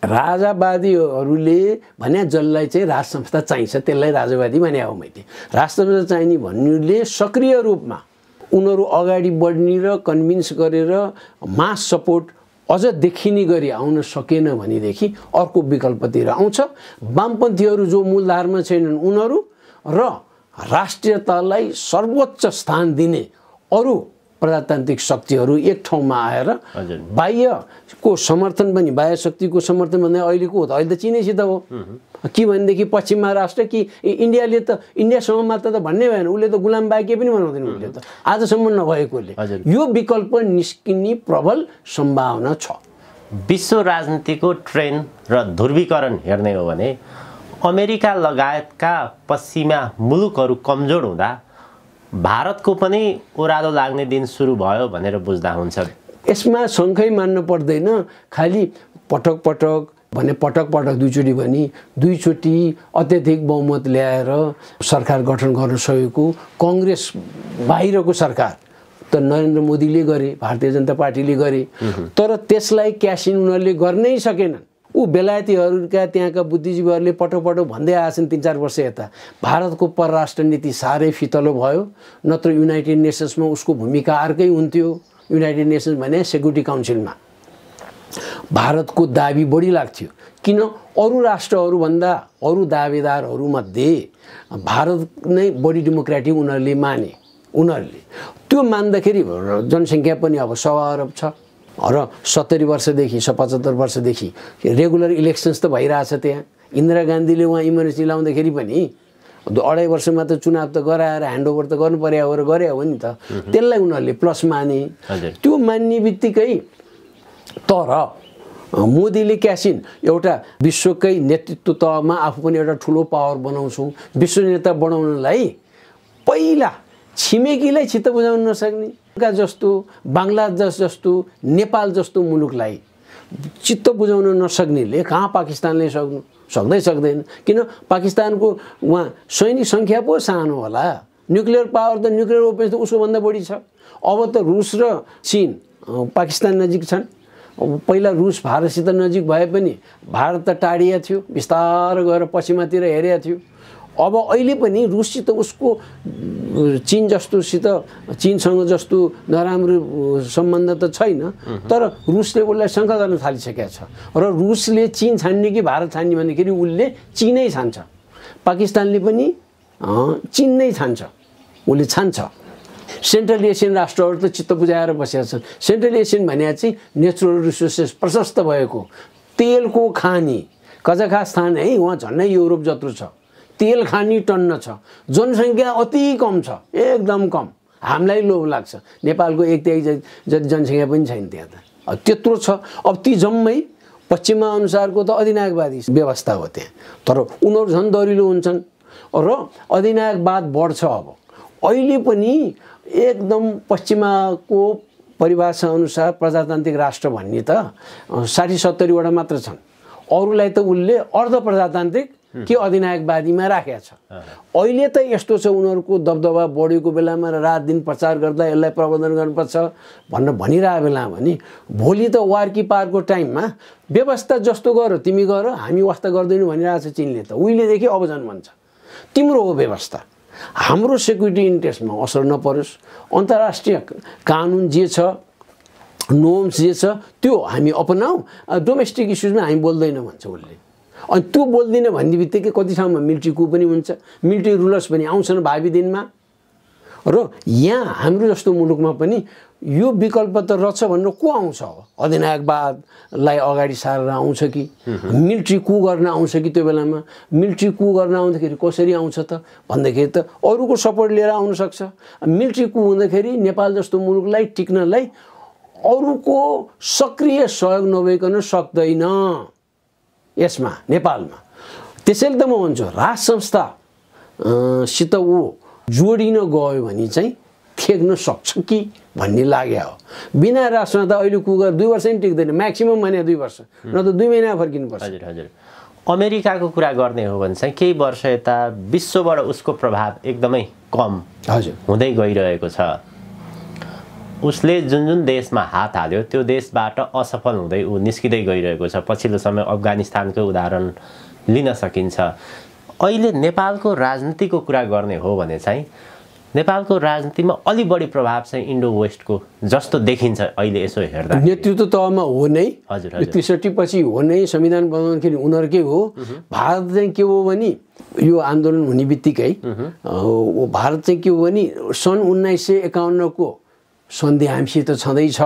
राजावादीहरूले भने जसलाई चाहिँ राज संस्था चाहिन्छ त्यसलाई राजावादी भने हो। मैले राज संस्था चाहिने भन्नुले सक्रिय रूपमा उनीहरू अगाडि बढ्ने र कन्भिन्स गरेर मास सपोर्ट अझ देखिने गरी आउन सकेन भनेदेखि अर्को विकल्पतिर आउँछ। वामपन्थीहरू जो मूलधारमा छैनन् उनीहरू र राष्ट्रियतालाई सर्वोच्च स्थान दिने अरू प्रजातान्त्रिक शक्तिहरू एक ठाउँमा आएर बाह्यको समर्थन पनि, बाह्य शक्तिको समर्थन भन्दा अहिलेको हो त, अहिले त चिनैसित हो कि भनेदेखि पश्चिममा राष्ट्र कि इन्डियाले त इन्डियासँग मात्र त भन्ने भएन, उसले त गुलाम बाँकी पनि बनाउँदैन, उसले त आजसम्म नभएकोले यो विकल्प निस्किने प्रबल सम्भावना छ। विश्व राजनीतिको ट्रेन्ड र ध्रुवीकरण हेर्ने हो भने अमेरिका लगायतका पश्चिमा मुलुकहरू कमजोर हुँदा भारतको पनि ओह्रालो लाग्ने दिन सुरु भयो भनेर बुझ्दा हुन्छ। यसमा शङ्कै मान्नु पर्दैन, खालि पटक पटक भने पटक पटक दुईचोटि भने दुईचोटि अत्यधिक बहुमत ल्याएर सरकार गठन गर्न सकेको काङ्ग्रेस बाहिरको सरकार त नरेन्द्र मोदीले गरे, भारतीय जनता पार्टीले गरे, तर त्यसलाई क्यासिन उनीहरूले गर्नै सकेनन्। ऊ बेलायतीहरूका त्यहाँका बुद्धिजीवीहरूले पटक पटक भन्दै आएछन् 3-4 वर्ष यता भारतको परराष्ट्र नीति साह्रै फितलो भयो, नत्र युनाइटेड नेसन्समा उसको भूमिका अर्कै हुन्थ्यो। युनाइटेड नेसन्स भने सेक्युरिटी काउन्सिलमा भारतको दाबी बढी लाग्थ्यो, किन अरू राष्ट्रहरूभन्दा अरू दावेदारहरूमध्ये भारत नै बढी डेमोक्रेटिक उनीहरूले माने। उनीहरूले त्यो मान्दाखेरि जनसङ्ख्या पनि अब 1.25 अरब छ र 70 वर्षदेखि 75 वर्षदेखि रेगुलर इलेक्सन्स त भइरहेछ त्यहाँ। इन्दिरा गान्धीले उहाँ इमर्जेन्सी लाउँदाखेरि पनि 2.5 वर्षमा त चुनाव त गराएर ह्यान्डओभर त गर्नु पर्यो हो र गरे हो नि त, त्यसलाई उनीहरूले प्लस माने। त्यो मान्ने बित्तिकै तर मोदीले क्यासिन एउटा विश्वकै नेतृत्व तहमा आफू पनि एउटा ठुलो पावर बनाउँछु, विश्व नेता बनाउनलाई पहिला छिमेकीलाई चित्त बुझाउन नसक्ने जस्तो बङ्गलादेश जस्तो नेपाल जस्तो मुलुकलाई चित्त बुझाउन नसक्नेले कहाँ पाकिस्तानले सक्दैन। किन पाकिस्तानको उहाँ सैनिक सङ्ख्या पो सानो होला, न्युक्लियर पावर त न्युक्लियर वेपन्स त उसको भन्दा बढी छ। अब त रुस र चीन पाकिस्तान नजिक छन्। पहिला रुस भारतसित नजिक भए पनि भारत त टाढिया थियो, बिस्तारै गएर पश्चिमातिर हेरेको थियो। अब अहिले पनि रुससित उसको चीनसँग जस्तो नराम्रो सम्बन्ध त छैन, तर रुसले उसलाई शङ्का गर्न थालिसकेको छ र रुसले चीन छान्ने कि भारत छान्ने भन्दाखेरि उसले चीनै छान्छ। पाकिस्तानले पनि चीन नै छान्छ, उसले छान्छ। सेन्ट्रल एसियन राष्ट्रहरू त चित्त बुझाएर बसेका छन्। सेन्ट्रल एसियन भने चाहिँ नेचुरल रिसोर्सेस प्रशस्त भएको तेलको खानी कजाखस्तान है, उहाँ झन्डै युरोप जत्रो छ, तेल खानी टन्न छ, जनसङ्ख्या अति कम छ, एकदम कम। हामीलाई लोभ लाग्छ, नेपालको 1/3 जति जनसङ्ख्या पनि छैन त्यहाँ त, त्यत्रो छ। अब ती जम्मै पश्चिमा अनुसारको त अधिनायकवादी व्यवस्था हो त्यहाँ, तर उनीहरू झन् दरिलो हुन्छन् र अधिनायकवाद बढ्छ। अब अहिले पनि एकदम पश्चिमाको परिभाषा अनुसार प्रजातान्त्रिक राष्ट्र भन्ने त 60-70 वटा मात्र छन्। अरूलाई त उसले अर्धप्रजातान्त्रिक कि अधिनायकवादीमा राखेको छ। अहिले त यस्तो छ उनीहरूको दबदबा बढेको बेलामा र रात दिन प्रचार गर्दा यसलाई प्रबन्धन गर्नुपर्छ भनिरहेको बेलामा भने भोलि त वार कि पारको टाइममा व्यवस्था जस्तो गर तिमी गर हामी वास्ता गर्दैनौँ भनिरहेको छ चिनले त उहिलेदेखि अब झन् भन्छ तिम्रो हो व्यवस्था हाम्रो सेक्युरिटी इन्ट्रेस्टमा असर नपरोस् अन्तर्राष्ट्रिय कानुन जे छ नोर्म्स जे छ त्यो हामी अपनाऊ डोमेस्टिक इस्युजमा हामी बोल्दैनौँ भन्छ उसले। अनि त्यो बोल्दिन भन्ने बित्तिकै कति ठाउँमा मिलिट्री कु पनि हुन्छ मिलिट्री रुलर्स पनि आउँछन् भावी दिनमा र यहाँ हाम्रो जस्तो मुलुकमा पनि यो विकल्प त रहेछ भनेर को आउँछ अधिनायकवादलाई अगाडि सारेर आउँछ कि मिलिट्री कु गर्न आउँछ कि त्यो बेलामा मिलिट्री कु गर्न आउँदाखेरि कसरी आउँछ त भन्दाखेरि त अरूको सपोर्ट लिएर आउन सक्छ। मिलिट्री कु हुँदाखेरि नेपाल जस्तो मुलुकलाई टिक्नलाई अरूको सक्रिय सहयोग नभइकन सक्दैन यसमा नेपालमा। त्यसैले त म भन्छु राष्ट्र संस्था सित ऊ जोडिन गयो भने चाहिँ थेक्न सक्छ कि भन्ने लाग्यो हो। बिना राष्ट्रमा त अहिले कुगर 2 वर्ष नि टिक्दैन म्याक्सिमम भने 2 वर्ष न त 2 महिना फर्किनुपर्छ। हजुर हजुर अमेरिकाको कुरा गर्ने हो भने चाहिँ केही वर्ष यता विश्वबाट उसको प्रभाव एकदमै कम हजुर हुँदै गइरहेको छ। उसले जुन जुन देशमा हात हाल्यो त्यो देशबाट असफल हुँदै ऊ निस्किँदै गइरहेको छ। पछिल्लो समय अफगानिस्तानको उदाहरण लिन सकिन्छ। अहिले नेपालको राजनीतिको कुरा गर्ने हो भने चाहिँ नेपालको राजनीतिमा अलि बढी प्रभाव चाहिँ इन्डो वेस्टको जस्तो देखिन्छ अहिले यसो हेर्दा। नेतृत्व तहमा हो नै हजुर ६३ पछि हो नै संविधान बनाउँदाखेरि उनीहरूकै हो। भारत चाहिँ के हो भने यो आन्दोलन हुने बित्तिकै भारत चाहिँ के हो भने सन् 1951 को सन्धि हामीसित छँदैछ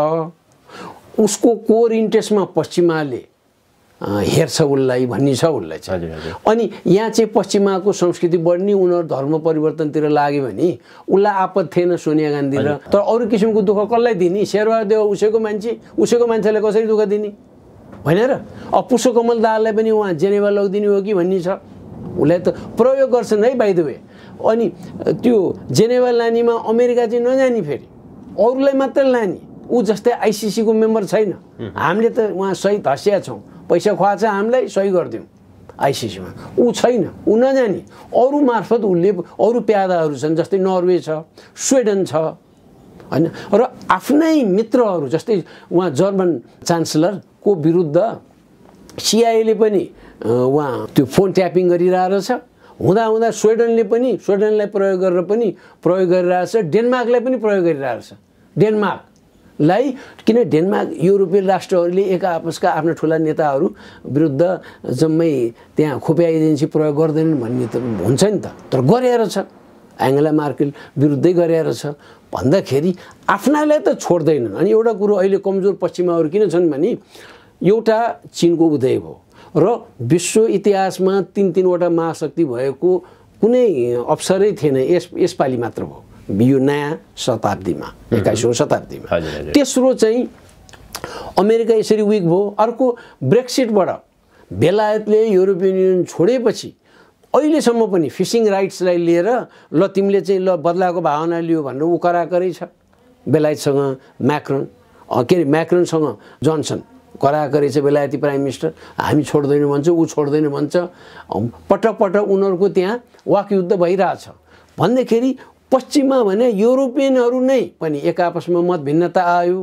उसको कोर इन्ट्रेस्टमा पश्चिमाले हेर्छ उसलाई भन्ने छ उसलाई चाहिँ। अनि यहाँ चाहिँ पश्चिमाको संस्कृति बढ्ने उनीहरू धर्म परिवर्तनतिर लाग्यो भने उसलाई आपद थिएन सोनिया गान्धी र तर अरू किसिमको दुःख कसलाई दिने शेरबहादुर उसैको मान्छेलाई कसरी दुःख दिने होइन र। अब पुष्पकमल दाहाललाई पनि उहाँ जेनेभा लगिदिने हो कि भन्ने छ उसलाई त प्रयोग गर्छन् है बाइ द वे। अनि त्यो जेनेभा लानेमा अमेरिका चाहिँ नजाने फेरि अरूलाई मात्र लाने ऊ जस्तै आइसिसीको मेम्बर छैन हामीले त उहाँ सही हँसिया छौँ पैसा खुवाछ हामीलाई सही गरिदिउँ आइसिसीमा ऊ छैन ऊ नजाने अरू मार्फत उसले अरू प्यादाहरू छन् जस्तै नर्वे छ स्विडेन छ होइन र आफ्नै मित्रहरू जस्तै उहाँ जर्मन चान्सलरको विरुद्ध सिआइएले पनि उहाँ त्यो फोन ट्यापिङ गरिरहेको छ हुँदा स्विडेनले पनि स्विडेनलाई प्रयोग गरिरहेछ डेनमार्कलाई पनि प्रयोग गरिरहेछ। डेनमार्कलाई किन डेनमार्क युरोपियन राष्ट्रहरूले एक आपसका आफ्ना ठुला नेताहरू विरुद्ध जम्मै त्यहाँ खुफिया एजेन्सी प्रयोग गर्दैनन् भन्ने त हुन्छ नि त तर गरेर छ एङ्गेला मार्केल विरुद्धै गरेर छ भन्दाखेरि आफ्नालाई त छोड्दैनन्। अनि एउटा कुरो अहिले कमजोर पश्चिमाहरू किन छन् भने एउटा चिनको उदय भयो र विश्व इतिहासमा 3-3वटा महाशक्ति भएको कुनै अवसरै थिएन यसपालि मात्र भयो यो नयाँ शताब्दीमा 21औं शताब्दीमा। तेस्रो चाहिँ अमेरिका यसरी विक भयो। अर्को ब्रेक्सिटबाट बेलायतले युरोपियन युनियन छोडेपछि अहिलेसम्म पनि फिसिङ राइट्सलाई लिएर ल तिमीले चाहिँ ल बदलाको भावना लियो भनेर ऊ कराकरै छ बेलायतसँग म्याक्रोनसँग जोन्सन कराकरै छ बेलायती प्राइम मिनिस्टर हामी छोड्दैनौँ भन्छ ऊ छोड्दैन भन्छ पटक उनीहरूको त्यहाँ वाकयुद्ध भइरहेछ भन्दाखेरि पश्चिममा भने युरोपियनहरू नै पनि एक आपसमा मत भिन्नता आयो।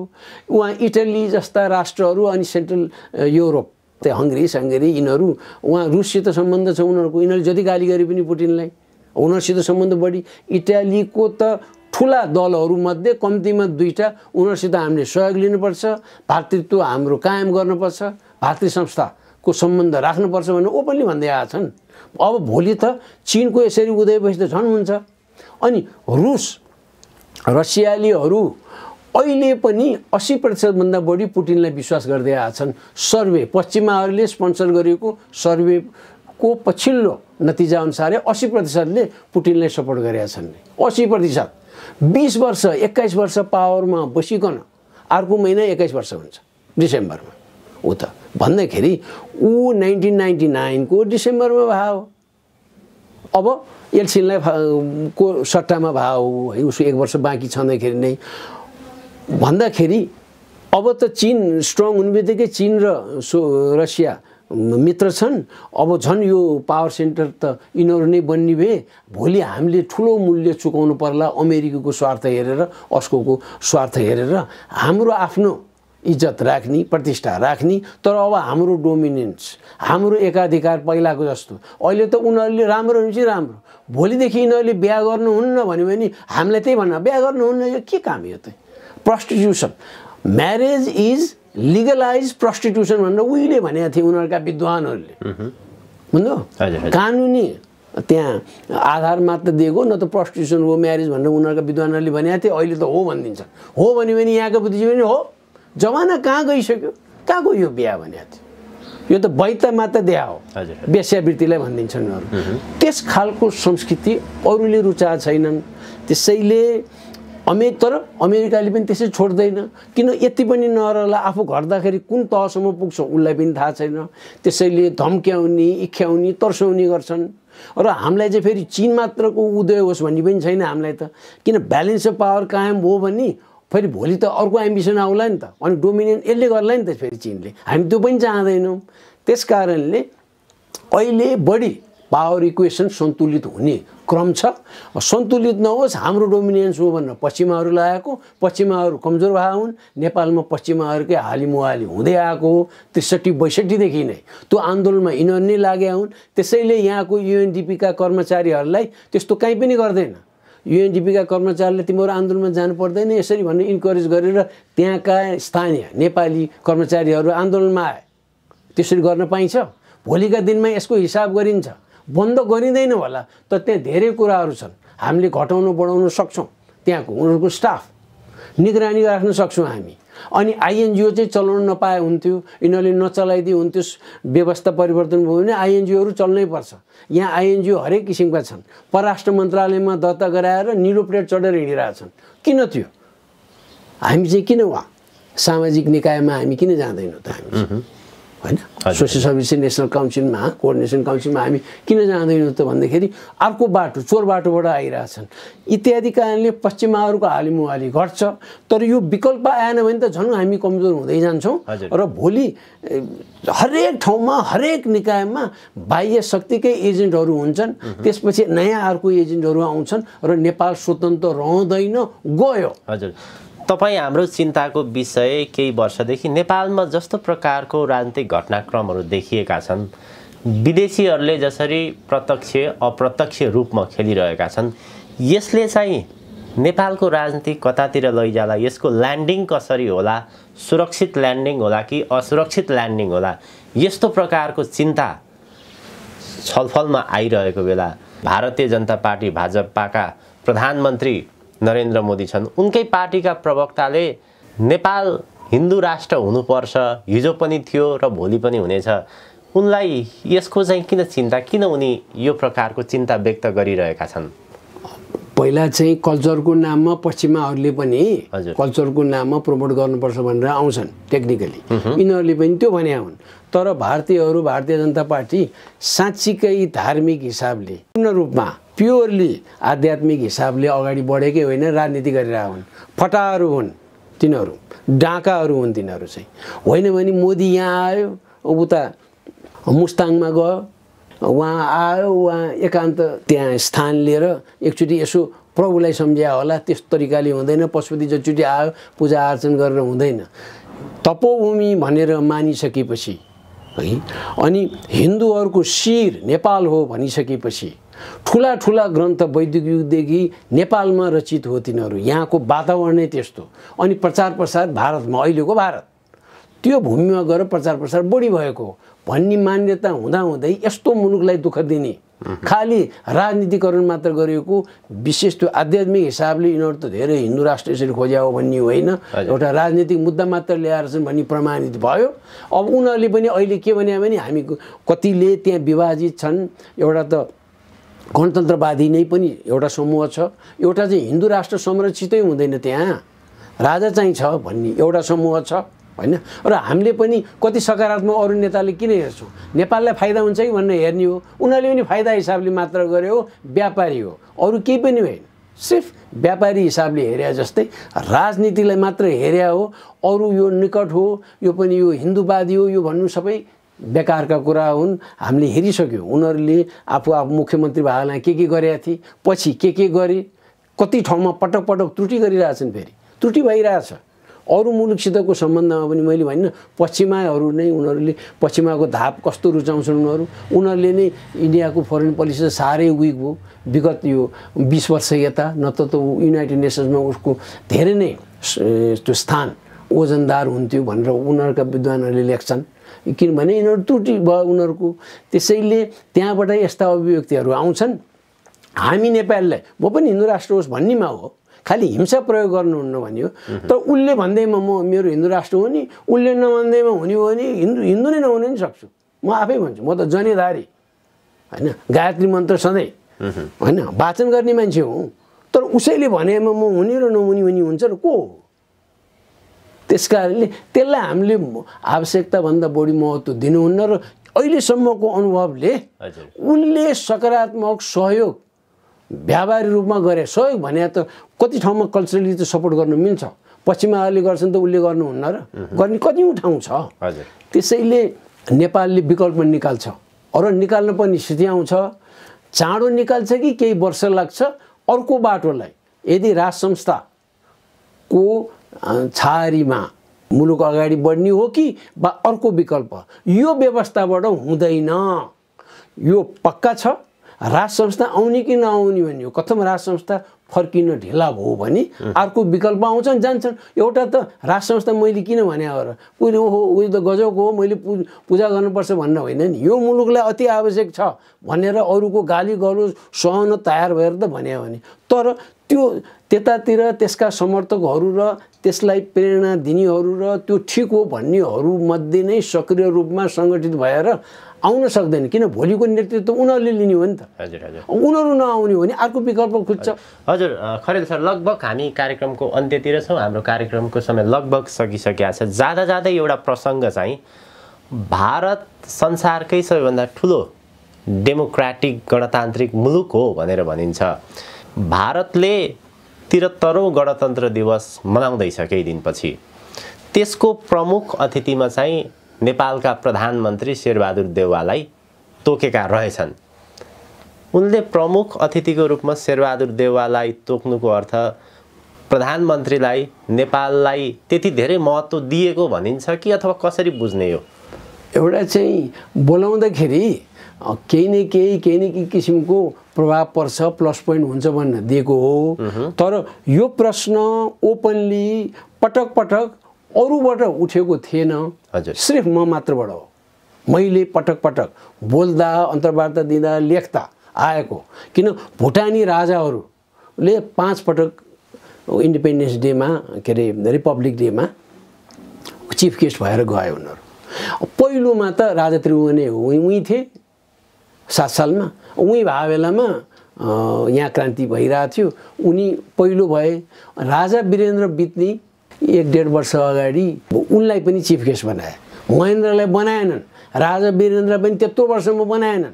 उहाँ इटली जस्ता राष्ट्रहरू अनि सेन्ट्रल युरोप त्यहाँ हङ्गरी यिनीहरू उहाँ रुससित सम्बन्ध छ उनीहरूको यिनीहरू जति गाली गरे पनि पुटिनलाई उनीहरूसित सम्बन्ध बढी। इटालीको त ठुला दलहरूमध्ये कम्तीमा 2टा उनीहरूसित हामीले सहयोग लिनुपर्छ भातृत्व हाम्रो कायम गर्नुपर्छ भातृ संस्थाको सम्बन्ध राख्नुपर्छ भनेर ओपनली भन्दै आएका छन्। अब भोलि त चिनको यसरी उदय भएपछि त झन् हुन्छ। अनि रसियालीहरू अहिले पनि 80% भन्दा बढी पुटिनलाई विश्वास गर्दै आएछन्। सर्वे पश्चिमाहरूले स्पोन्सर गरेको सर्वेको पछिल्लो नतिजा अनुसार 80%ले पुटिनलाई सपोर्ट गरेका छन्। 80% 20 वर्ष 21 वर्ष पावरमा बसिकन अर्को महिना 21 वर्ष हुन्छ डिसेम्बरमा ऊ त भन्दाखेरि ऊ 1999 को डिसेम्बरमा भयो। अब एलसिनलाई को सट्टामा भयो है उसको 1 वर्ष बाँकी छँदाखेरि नै भन्दाखेरि अब त चीन स्ट्रङ हुने बित्तिकै चीन र रसिया मित्र छन्, अब झन् यो पावर सेन्टर त यिनीहरू नै बन्ने भए भोलि हामीले ठुलो मूल्य चुकाउनु पर्ला अमेरिकाको स्वार्थ हेरेर, अस्कोको स्वार्थ हेरेर। हाम्रो आफ्नो इज्जत राख्ने, प्रतिष्ठा राख्ने, तर अब हाम्रो डोमिनेन्स, हाम्रो एकाधिकार पहिलाको जस्तो अहिले त उनीहरूले राम्रो हुन्छ राम्रो, भोलिदेखि यिनीहरूले बिहा गर्नुहुन्न भन्यो भने हामीलाई त्यही भन्न बिहा गर्नुहुन्न, यो के काम यो त? प्रस्टिट्युसन, म्यारेज इज लिगलाइज प्रस्टिट्युसन भनेर उहिले भनेका थिए उनीहरूका विद्वानहरूले, बुझ्नु? कानुनी त्यहाँ आधार मात्र दिएको, न त प्रस्टिट्युसन हो म्यारेज भनेर उनीहरूका विद्वानहरूले भनेका थिए। अहिले त हो भनिदिन्छन्। हो भन्यो भने यहाँको बुद्धिजीवी पनि हो, जमाना कहाँ गइसक्यो, कहाँ गयो बिहा भनेको थियो? यो त वैधता मात्र दिया हो, वेश्यावृत्तिलाई भनिदिन्छन् उनीहरू। त्यस खालको संस्कृति अरूले रुचाएको छैनन्। त्यसैले तर अमेरिकाले पनि त्यसै छोड्दैन। किन यति पनि नरहला, आफू घट्दाखेरि कुन तहसम्म पुग्छ उसलाई पनि थाहा छैन। त्यसैले धम्क्याउने, इख्याउने, तर्साउने गर्छन्। र हामीलाई चाहिँ फेरि चीन मात्रको उदय होस् भन्ने पनि छैन हामीलाई त। किन ब्यालेन्स अफ पावर कायम हो भने फेरि भोलि त अर्को एम्बिसन आउला नि त, अनि डोमिनेन्ट यसले गर्ला नि त फेरि चीनले। हामी त्यो पनि चाहँदैनौँ। त्यस कारणले अहिले बढी पावर इक्वेसन सन्तुलित हुने क्रम छ। सन्तुलित नहोस्, हाम्रो डोमिनेन्स हो भनेर पश्चिमाहरू लगाएको, पश्चिमाहरू कमजोर भए हुन्। नेपालमा पश्चिमाहरूकै हालिमुहाली हुँदै आएको हो 63-62देखि नै। त्यो आन्दोलनमा यिनीहरू नै लागेका हुन्। त्यसैले यहाँको युएनडिपीका कर्मचारीहरूलाई त्यस्तो कहीँ पनि गर्दैन। युएनडिपीका कर्मचारीले तिमीहरू आन्दोलनमा जानु पर्दैन यसरी भन्ने इन्करेज गरेर त्यहाँका स्थानीय नेपाली कर्मचारीहरू आन्दोलनमा आए। त्यसरी गर्न पाइन्छ? भोलिका दिनमा यसको हिसाब गरिन्छ। बन्द गरिँदैन होला, तर त्यहाँ धेरै कुराहरू छन् हामीले घटाउन बढाउन सक्छौँ। त्यहाँको उनीहरूको स्टाफ निगरानी राख्न सक्छौँ हामी। अनि आइएनजिओ चाहिँ चलाउन नपाए हुन्थ्यो, यिनीहरूले नचलाइदिए हुन्थ्यो। व्यवस्था परिवर्तन भयो भने आइएनजिओहरू चल्नै पर्छ। यहाँ आइएनजिओ हरेक किसिमका छन्। परराष्ट्र मन्त्रालयमा दर्ता गराएर निलो प्लेट चढेर हिँडिरहेछन्। किन थियो? हामी चाहिँ किन वा सामाजिक निकायमा हामी किन जाँदैनौँ त? हामी होइन, सोसियल सर्भिस नेसनल काउन्सिलमा, कोअर्डिनेसन काउन्सिलमा हामी किन जाँदैनौँ त भन्दाखेरि अर्को बाटो, चोर बाटोबाट आइरहेछन् इत्यादि कारणले पश्चिमाहरूको हालिमुहाली घट्छ। तर यो विकल्प आएन भने त झन् हामी कमजोर हुँदै जान्छौँ। र भोलि हरेक ठाउँमा, हरेक निकायमा बाह्य शक्तिकै एजेन्टहरू हुन्छन्। त्यसपछि नयाँ अर्को एजेन्टहरू आउँछन् र नेपाल स्वतन्त्र रहँदैन, गयो। हजुर, तपाईँ हाम्रो चिन्ताको विषय केही वर्षदेखि नेपालमा जस्तो प्रकारको राजनीतिक घटनाक्रमहरू देखिएका छन्, विदेशीहरूले जसरी प्रत्यक्ष अप्रत्यक्ष रूपमा खेलिरहेका छन्, यसले चाहिँ नेपालको राजनीति कतातिर लैजाला, यसको ल्यान्डिङ कसरी होला, सुरक्षित ल्यान्डिङ होला कि असुरक्षित ल्यान्डिङ होला, यस्तो प्रकारको चिन्ता छलफलमा आइरहेको बेला भारतीय जनता पार्टी भाजपाका प्रधानमन्त्री नरेन्द्र मोदी छन्। उनकै पार्टीका प्रवक्ताले नेपाल हिन्दू राष्ट्र हुनुपर्छ, हिजो पनि थियो र भोलि पनि हुनेछ। उनलाई यसको चाहिँ किन चिन्ता, किन उनी यो प्रकारको चिन्ता व्यक्त गरिरहेका छन्? पहिला चाहिँ कल्चरको नाममा पश्चिमाहरूले पनि कल्चरको नाममा प्रमोट गर्नुपर्छ भनेर आउँछन् टेक्निकली। यिनीहरूले पनि त्यो भने हुन्। तर भारतीयहरू, भारतीय जनता पार्टी साँच्चीकै धार्मिक हिसाबले, पूर्ण रूपमा प्योरली आध्यात्मिक हिसाबले अगाडि बढेकै होइन, राजनीति गरिरहेका हुन्। फटाहरू हुन् तिनीहरू, डाँकाहरू हुन् तिनीहरू चाहिँ। होइन भने मोदी यहाँ आयो, उता मुस्ताङमा गयो, वहाँ आयो, वहाँ एकान्त त्यहाँ स्थान लिएर एकचोटि यसो प्रभुलाई सम्झ्या होला, त्यस्तो तरिकाले हुँदैन। पशुपति जतिचोटि आयो पूजा अर्चन गरेर हुँदैन। तपोभूमि भनेर मानिसकेपछि है, अनि हिन्दूहरूको शिर नेपाल हो भनिसकेपछि ठुला ठुला ग्रन्थ वैदिक युगदेखि नेपालमा रचित हो तिनीहरू। यहाँको वातावरणै त्यस्तो। अनि प्रचार प्रसार भारतमा, अहिलेको भारत त्यो भूमिमा गएर प्रचार प्रसार बढी भएको भन्ने मान्यता हुँदाहुँदै यस्तो मुलुकलाई दुःख दिने, खालि राजनीतिकरण मात्र गरेको, विशेष त्यो आध्यात्मिक हिसाबले यिनीहरू त धेरै हिन्दू राष्ट्र यसरी खोज्या हो भन्ने होइन, एउटा राजनीतिक मुद्दा मात्र ल्याएर छन् भन्ने प्रमाणित भयो। अब उनीहरूले पनि अहिले के भने हामी कतिले त्यहाँ विभाजित छन्। एउटा त गणतन्त्रवादी नै पनि एउटा समूह छ, एउटा चाहिँ हिन्दू राष्ट्र संरक्षितै हुँदैन, त्यहाँ राजा चाहिँ छ भन्ने एउटा समूह छ होइन। र हामीले पनि कति सकारात्मक अरू नेताले किन हेर्छौँ, नेपाललाई फाइदा हुन्छ कि भनेर हेर्ने हो। उनीहरूले पनि फाइदा हिसाबले मात्र गरे हो, व्यापारी हो, अरू केही पनि होइन। सिर्फ व्यापारी हिसाबले हेरे जस्तै राजनीतिलाई मात्र हेरे हो। अरू यो निकट हो, यो पनि यो हिन्दूवादी हो, यो भन्नु सबै बेकारका कुरा हुन्। हामीले हेरिसक्यौँ उनीहरूले आफू मुख्यमन्त्री भएला के गरेका थिए, पछि के गरे, कति ठाउँमा पटक पटक त्रुटि गरिरहेछन्, फेरि त्रुटि भइरहेछ। अरू मुलुकसितको सम्बन्धमा पनि मैले भनिनँ, पश्चिमाहरू नै उनीहरूले पश्चिमाको धाप कस्तो रुचाउँछन् उनीहरूले नै इन्डियाको फरेन पोलिसी साह्रै विक भयो विगत यो 20 वर्ष यता। न त युनाइटेड नेसन्समा उसको धेरै नै त्यो स्थान ओजनदार हुन्थ्यो भनेर उनीहरूका विद्वानहरूले लेख्छन्, किनभने यिनीहरू त्रुटि भयो उनीहरूको। त्यसैले त्यहाँबाट यस्ता अभिव्यक्तिहरू आउँछन्। हामी नेपाललाई म पनि हिन्दू राष्ट्र होस् भन्नेमा हो, खालि हिंसा प्रयोग गर्नुहुन्न भन्यो। तर उसले भन्दैमा म मेरो हिन्दू राष्ट्र हो नि, उसले नभन्दैमा हुने हो भने हिन्दू नै नहुन नि सक्छु। म आफै भन्छु, म त जनेधारी होइन, गायत्री मन्त्र सधैँ होइन वाचन गर्ने मान्छे हुँ। तर उसैले भनेमा म हुने र नहुने हुने हुन्छ र को हो? त्यस कारणले त्यसलाई हामीले आवश्यकताभन्दा बढी महत्त्व दिनुहुन्न। र अहिलेसम्मको अनुभवले उनले सकारात्मक सहयोग व्यावहारिक रूपमा गरे। सहयोग भने त कति ठाउँमा कल्चरली त सपोर्ट गर्नु मिल्छ, पश्चिमाहरूले गर्छन् त उसले गर्नुहुन्न र गर्ने कति ठाउँ छ। त्यसैले नेपालले विकल्प निकाल्छ, अरू निकाल्नु पर्ने स्थिति आउँछ। चाँडो निकाल्छ कि केही वर्ष लाग्छ अर्को बाटोलाई। यदि राज संस्थाको छारीमा मुलुक अगाडि बढ्ने हो कि बा अर्को विकल्प, यो व्यवस्थाबाट हुँदैन। यो पक्का छ। राज संस्था आउने कि नआउने भन्ने हो। कथम राज संस्था फर्किन ढिला भयो भने अर्को विकल्प आउँछन् जान्छन्। एउटा त राज संस्था मैले किन भने हो र उहिले ओहो उयो त गजब हो, मैले पूजा गर्नुपर्छ भन्न होइन नि। यो मुलुकलाई अति आवश्यक छ भनेर अरूको गाली गलोज सहन तयार भएर त भने हो नि। तर त्यो त्यतातिर त्यसका समर्थकहरू र त्यसलाई प्रेरणा दिनेहरू र त्यो ठिक हो भन्नेहरूमध्ये नै सक्रिय रूपमा सङ्गठित भएर आउन सक्दैन, किन भोलिको नेतृत्व उनीहरूले लिने हो नि त। उनीहरू नआउने हो भने अर्को विकल्प खुज्छ। हजुर खरेल सर, लगभग हामी कार्यक्रमको अन्त्यतिर छौँ। हाम्रो कार्यक्रमको समय लगभग सकिसकेको छ। जाँदा जाँदै एउटा प्रसङ्ग चाहिँ, भारत संसारकै सबैभन्दा ठुलो डेमोक्रेटिक गणतान्त्रिक मुलुक हो भनेर भनिन्छ। भारतले 73औं गणतन्त्र दिवस मनाउँदैछ केही दिनपछि। त्यसको प्रमुख अतिथिमा चाहिँ नेपालका प्रधानमन्त्री शेरबहादुर देउवालाई तोकेका रहेछन्। उनले प्रमुख अतिथिको रूपमा शेरबहादुर देउवालाई तोक्नुको अर्थ प्रधानमन्त्रीलाई नेपाललाई त्यति धेरै महत्त्व दिएको भनिन्छ कि अथवा कसरी बुझ्ने हो? एउटा चाहिँ बोलाउँदाखेरि केही न केही किसिमको प्रभाव पर्छ, प्लस पोइन्ट हुन्छ भनेर दिएको हो। तर यो प्रश्न ओपनली पटक पटक अरूबाट उठेको थिएन, सिर्फ म मात्रबाट हो। मैले पटक पटक बोल्दा, अन्तर्वार्ता दिँदा, लेख्दा आएको। किन भुटानी राजाहरूले 5 पटक इन्डिपेन्डेन्स डेमा के अरे रिपब्लिक डेमा चिफ गेस्ट भएर गए उनीहरू। पहिलोमा त राजा त्रिभुवनै उहीँ थिए 7 सालमा। उहीँ भएको बेलामा यहाँ क्रान्ति भइरहेको थियो, उनी पहिलो भए। राजा वीरेन्द्र बित्ने 1-1.5 वर्ष अगाडि उनलाई पनि चिफ गेस्ट बनाए। महेन्द्रलाई बनाएनन्, राजा वीरेन्द्र पनि त्यत्रो वर्षमा बनाएनन्।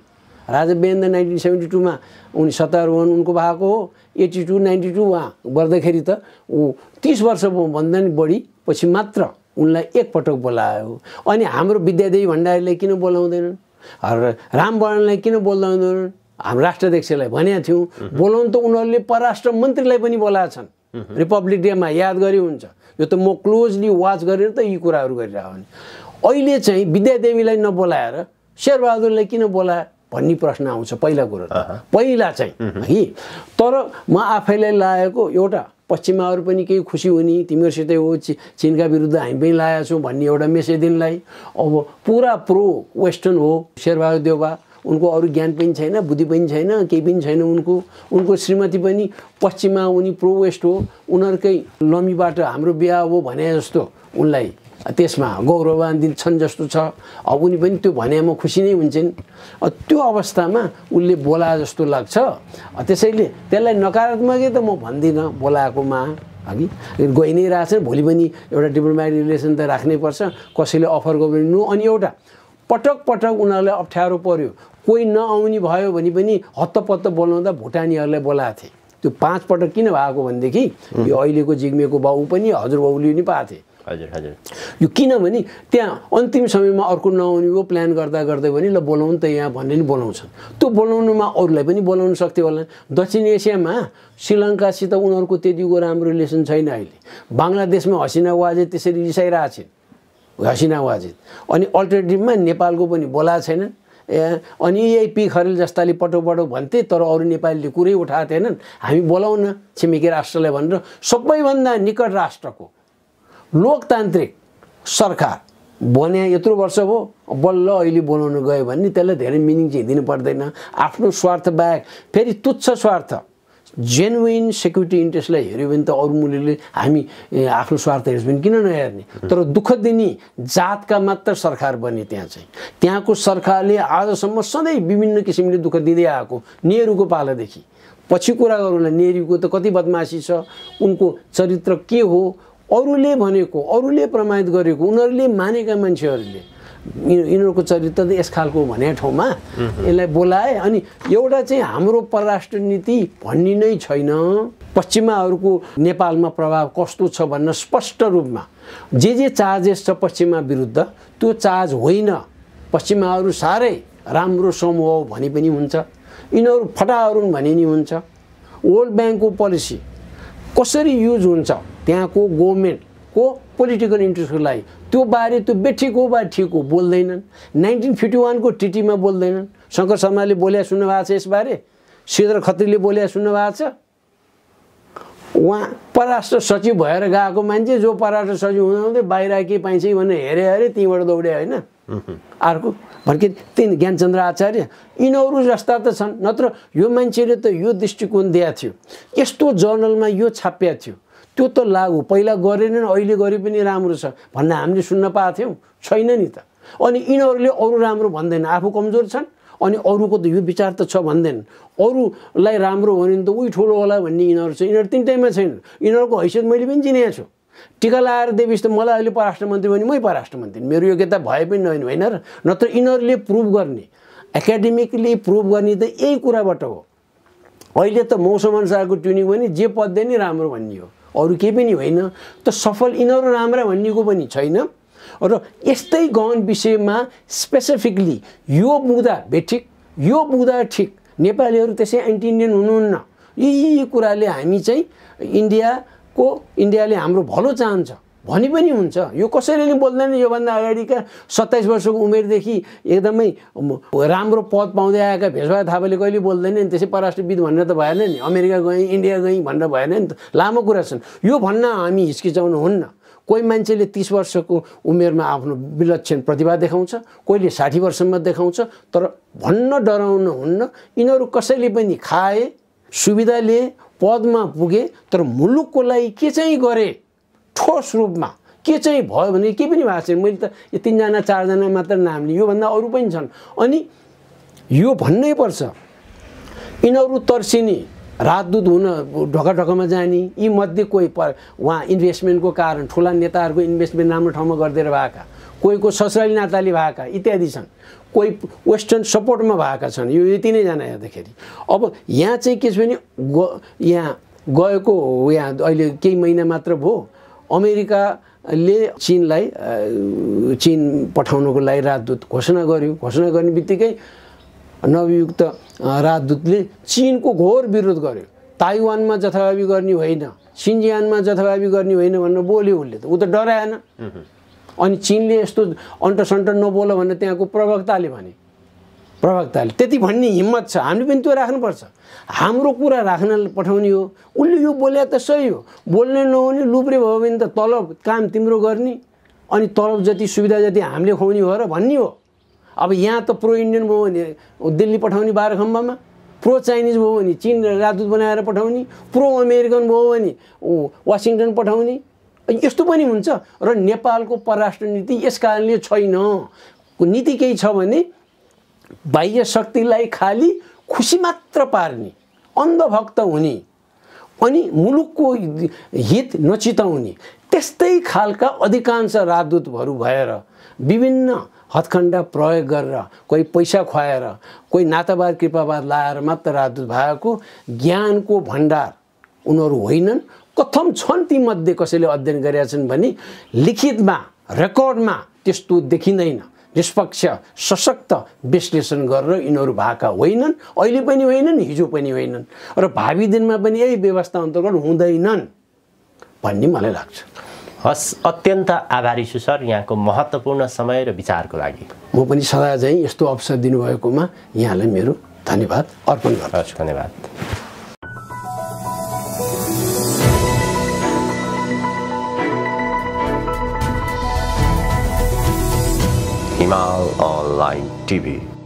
राजा वीरेन्द्र 1972 मा उनी 57 उनको भएको हो, 82-92 उहाँ गर्दाखेरि त ऊ 30 वर्ष भन्दा नि बढी पछि मात्र उनलाई एकपटक बोलायो। अनि हाम्रो विद्यादेवी भण्डारीलाई किन बोलाउँदैनन्, रामवर्णलाई किन बोलाउँदैनन्? हाम्रो राष्ट्राध्यक्षलाई भनेका थियौँ बोलाउनु, त उनीहरूले परराष्ट्र मन्त्रीलाई पनि बोलाएछन् रिपब्लिक डेमा, याद गरी हुन्छ। यो त म क्लोजली वाच गरेर त यी कुराहरू गरिरहेको नि। अहिले चाहिँ विद्यादेवीलाई नबोलाएर शेरबहादुरलाई किन बोलाए भन्ने प्रश्न आउँछ पहिला कुरो पहिला चाहिँ है। तर म आफैलाई लागेको एउटा पश्चिमाहरू पनि केही खुसी हुने, तिमीहरूसितै हो, चीनका विरुद्ध हामी पनि लागेका छौँ भन्ने एउटा मेसेज दिनलाई। अब पुरा प्रो वेस्टर्न हो शेरबहादुर देउवा, उनको अरू ज्ञान पनि छैन, बुद्धि पनि छैन, केही पनि छैन उनको श्रीमती पनि पश्चिमा, उनी प्रो वेस्ट हो, उनीहरूकै लमीबाट हाम्रो बिहा हो भने जस्तो उनलाई त्यसमा गौरवान्वित छन् जस्तो छ। अब उनी पनि त्यो भनेमा खुसी नै हुन्छन्। त्यो अवस्थामा उसले बोला जस्तो लाग्छ। त्यसैले त्यसलाई नकारात्मकै त म भन्दिनँ बोलाएकोमा, अघि गइ नै रहेछ। भोलि पनि एउटा डिप्लोमेटिक रिलेसन त राख्नै पर्छ, कसैले अफर गर्नु। अनि एउटा पटक पटक उनीहरूलाई अप्ठ्यारो पर्यो, कोही नआउने भयो भने पनि हत्तपत्त बोलाउँदा भुटानीहरूलाई बोलाएको थिए। त्यो 5 पटक किन भएको भनेदेखि यो अहिलेको जिग्मेको बाउ पनि हजुरबाउले नि पाएको थिए, हजुर हजुर यो किनभने त्यहाँ अन्तिम समयमा अर्को नआउने हो प्लान गर्दा गर्दै पनि ल बोलाउनु त यहाँ भन्ने नि बोलाउँछन्। त्यो बोलाउनुमा अरूलाई पनि बोलाउन सक्थ्यो होला। दक्षिण एसियामा श्रीलङ्कासित उनीहरूको त्यतिको राम्रो रिलेसन छैन अहिले। बङ्गलादेशमा हसिना वाजेद त्यसरी रिसाइरहेको छिन्, हसिना वाजेद। अनि अल्टरनेटिभमा नेपालको पनि बोलाएको छैनन्। अनि यही पी खरेल जस्ताले पटो भन्थे, तर अरू नेपालीले कुरै उठाएको थिएनन्। हामी बोलाउन छिमेकी राष्ट्रलाई भनेर सबैभन्दा निकट राष्ट्रको लोकतान्त्रिक सरकार बन्या यत्रो वर्ष भयो, बल्ल अहिले बोलाउन गयो भने त्यसलाई धेरै मिनिङ चाहिँ दिनु पर्दैन। आफ्नो स्वार्थ बाहेक फेरि तुच्छ स्वार्थ, जेन्युइन सेक्युरिटी इन्ट्रेस्टलाई हेऱ्यो भने त अरू मूल्यले हामी आफ्नो स्वार्थ हेर्छ भने किन नहेर्ने। तर दुःख दिने जातका मात्र सरकार बने त्यहाँ चाहिँ। त्यहाँको सरकारले आजसम्म सधैँ विभिन्न किसिमले दुःख दिँदै आएको, नेहरूको पालादेखि। पछि कुरा गरौँला, नेहरूको त कति बदमासी छ, उनको चरित्र के हो, अरूले भनेको, अरूले प्रमाणित गरेको, उनीहरूले मानेका मान्छेहरूले यिनीहरूको चरित्र त यस खालको भने ठाउँमा यसलाई बोलाए। अनि एउटा चाहिँ हाम्रो परराष्ट्र नीति भन्ने नै छैन। पश्चिमाहरूको नेपालमा प्रभाव कस्तो छ भन्न स्पष्ट रूपमा जे चार्जेस छ पश्चिमा विरुद्ध, त्यो चार्ज होइन। पश्चिमाहरू साह्रै राम्रो समूह हो भने पनि हुन्छ, यिनीहरू फटाहरू भने नि हुन्छ। वर्ल्ड ब्याङ्कको पोलिसी कसरी युज हुन्छ त्यहाँको गभर्मेन्टको पोलिटिकल इन्ट्रेस्टको लागि, त्यो बारे त्यो बेठिक हो वा ठिक हो बोल्दैनन्। 1951 को टिटीमा बोल्दैनन्। शङ्कर शर्माले बोल्या सुन्नु भएको छ यसबारे, श्रीधर खत्रीले बोल्या सुन्नु भएको छ। उहाँ परराष्ट्र सचिव भएर गएको मान्छे, जो परराष्ट्र सचिव हुँदै बाहिर के पाइन्छ भनेर हेरे त्यहीँबाट दौडे होइन। अर्को भर्खर तीन ज्ञानचन्द्र आचार्य, यिनीहरू जस्ता त छन्। नत्र यो मान्छेले त यो दृष्टिकोण दिएको थियो, यस्तो जर्नलमा यो छापिएको थियो, त्यो त लागु पहिला गरेनन् अहिले गरे पनि राम्रो छ भन्न हामीले सुन्न पाएको थियौँ, छैन नि त। अनि यिनीहरूले अरू राम्रो भन्दैन, आफू कमजोर छन् अनि अरूको त यो विचार त छ भन्दैन। अरूलाई राम्रो भन्यो भने त उही ठुलो होला भन्ने यिनीहरू छ। यिनीहरू तिनटैमा छैन। यिनीहरूको हैसियत मैले पनि चिनेको छु। टिका लगाएर देवीस त मलाई अहिले परराष्ट्र मन्त्री भने मै परराष्ट्र मन्त्री, मेरो योग्यता भए पनि होइन र। नत्र यिनीहरूले प्रुभ गर्ने, एकाडेमिकली प्रुभ गर्ने त यही कुराबाट हो। अहिले त मौसम अनुसारको ट्युनिङ भने जे पद्य नै राम्रो भन्ने हो, अरू केही पनि होइन। त सफल यिनीहरू राम्रा भन्नेको पनि छैन। र यस्तै गहन विषयमा स्पेसिफिकली यो बुझ्दा बेठिक, यो बुझ्दा ठिक, नेपालीहरू त्यसै एन्टी इन्डियन हुनुहुन्न, यी कुराले हामी चाहिँ इन्डियाले हाम्रो भलो चाहन्छ भनी पनि हुन्छ। यो कसैले नि बोल्दैन। योभन्दा अगाडिका 27 वर्षको उमेरदेखि एकदमै राम्रो पद पाउँदै आएका भेषबहादुर थापाले कहिले बोल्दैन नि, त्यसै परराष्ट्रविद भनेर त भएन नि, अमेरिका गएँ इन्डिया गएँ भनेर भएन नि त, लामो कुरा छन्। यो भन्न हामी हिचकिचाउनु हुन्न। कोही मान्छेले 30 वर्षको उमेरमा आफ्नो विलक्षण प्रतिभा देखाउँछ, कोहीले 60 वर्षमा देखाउँछ, तर भन्न डराउनु हुन्न। यिनीहरू कसैले पनि खाए, सुविधा लिए, पदमा पुगे, तर मुलुकको लागि के चाहिँ गरे, ठोस रूपमा के चाहिँ भयो भने केही पनि भएको छैन। मैले त यो 3 जना 4 जना मात्र नाम लिएँ, योभन्दा अरू पनि छन्। अनि यो भन्नै पर्छ, यिनीहरू तर्सिने, राजदूत हुन ढोका जाने, यी मध्ये कोही उहाँ इन्भेस्टमेन्टको कारण ठुला नेताहरूको इन्भेस्टमेन्ट राम्रो ठाउँमा गरिदिएर भएका, कोहीको ससुराली नाताले भएका इत्यादि छन्, कोही वेस्टर्न सपोर्टमा भएका छन्। यो यति नै जना हेर्दाखेरि। अब यहाँ चाहिँ के छ भने यहाँ गएको यहाँ अहिले केही महिना मात्र भयो, अमेरिकाले चीन पठाउनको लागि राजदूत घोषणा गर्यो। घोषणा गर्ने बित्तिकै नवयुक्त राजदूतले चीनको घोर विरोध गर्यो। ताइवानमा जथाभावी गर्ने होइन, सिन्जियानमा जथाभावी गर्ने होइन भनेर बोल्यो उसले त, ऊ त डराएन। अनि चीनले यस्तो अन्टसन्ट नबोल भनेर त्यहाँको प्रवक्ताले भने, त्यति भन्ने हिम्मत छ। हामीले पनि त्यो राख्नुपर्छ। हाम्रो कुरा राख्न पठाउने हो, उसले यो बोले त सही हो। बोल्ने नहुने लुब्रे भयो भने त तलब काम तिम्रो गर्ने, अनि तलब जति सुविधा जति हामीले खुवाउने हो र भन्ने हो। अब यहाँ त प्रो इन्डियन भयो भने दिल्ली पठाउने 12 खम्बामा, प्रो चाइनिज भयो भने चीन राजदूत बनाएर पठाउने, प्रो अमेरिकन भयो भने वासिङटन पठाउने, यस्तो पनि हुन्छ। र नेपालको परराष्ट्र नीति यस कारणले छैन। नीति केही छ भने बाह्य शक्तिलाई खाली खुसी मात्र पार्ने, अन्धभक्त हुने, अनि मुलुकको हित नचिताउने, त्यस्तै खालका अधिकांश राजदूतहरू भएर विभिन्न हत्खण्डा प्रयोग गरेर, कोही पैसा खुवाएर, कोही नातावाद कृपावाद लाएर मात्र राजदूत भएको ज्ञानको भण्डार उनीहरू होइनन्। कथम छन् तीमध्ये कसैले अध्ययन गरेका छन् भने लिखितमा रेकर्डमा त्यस्तो देखिँदैन। निष्पक्ष सशक्त विश्लेषण गरेर यिनीहरू भएका होइनन्, अहिले पनि होइनन्, हिजो पनि होइनन् र भावी दिनमा पनि यही व्यवस्था अन्तर्गत हुँदैनन् भन्ने मलाई लाग्छ। हस्, अत्यन्त आभारी छु सर यहाँको महत्त्वपूर्ण समय र विचारको लागि। म पनि सदा चाहिँ यस्तो अवसर दिनुभएकोमा यहाँलाई मेरो धन्यवाद अर्पण गर्दछु। धन्यवाद। हिमाल अनलाइन टिभी।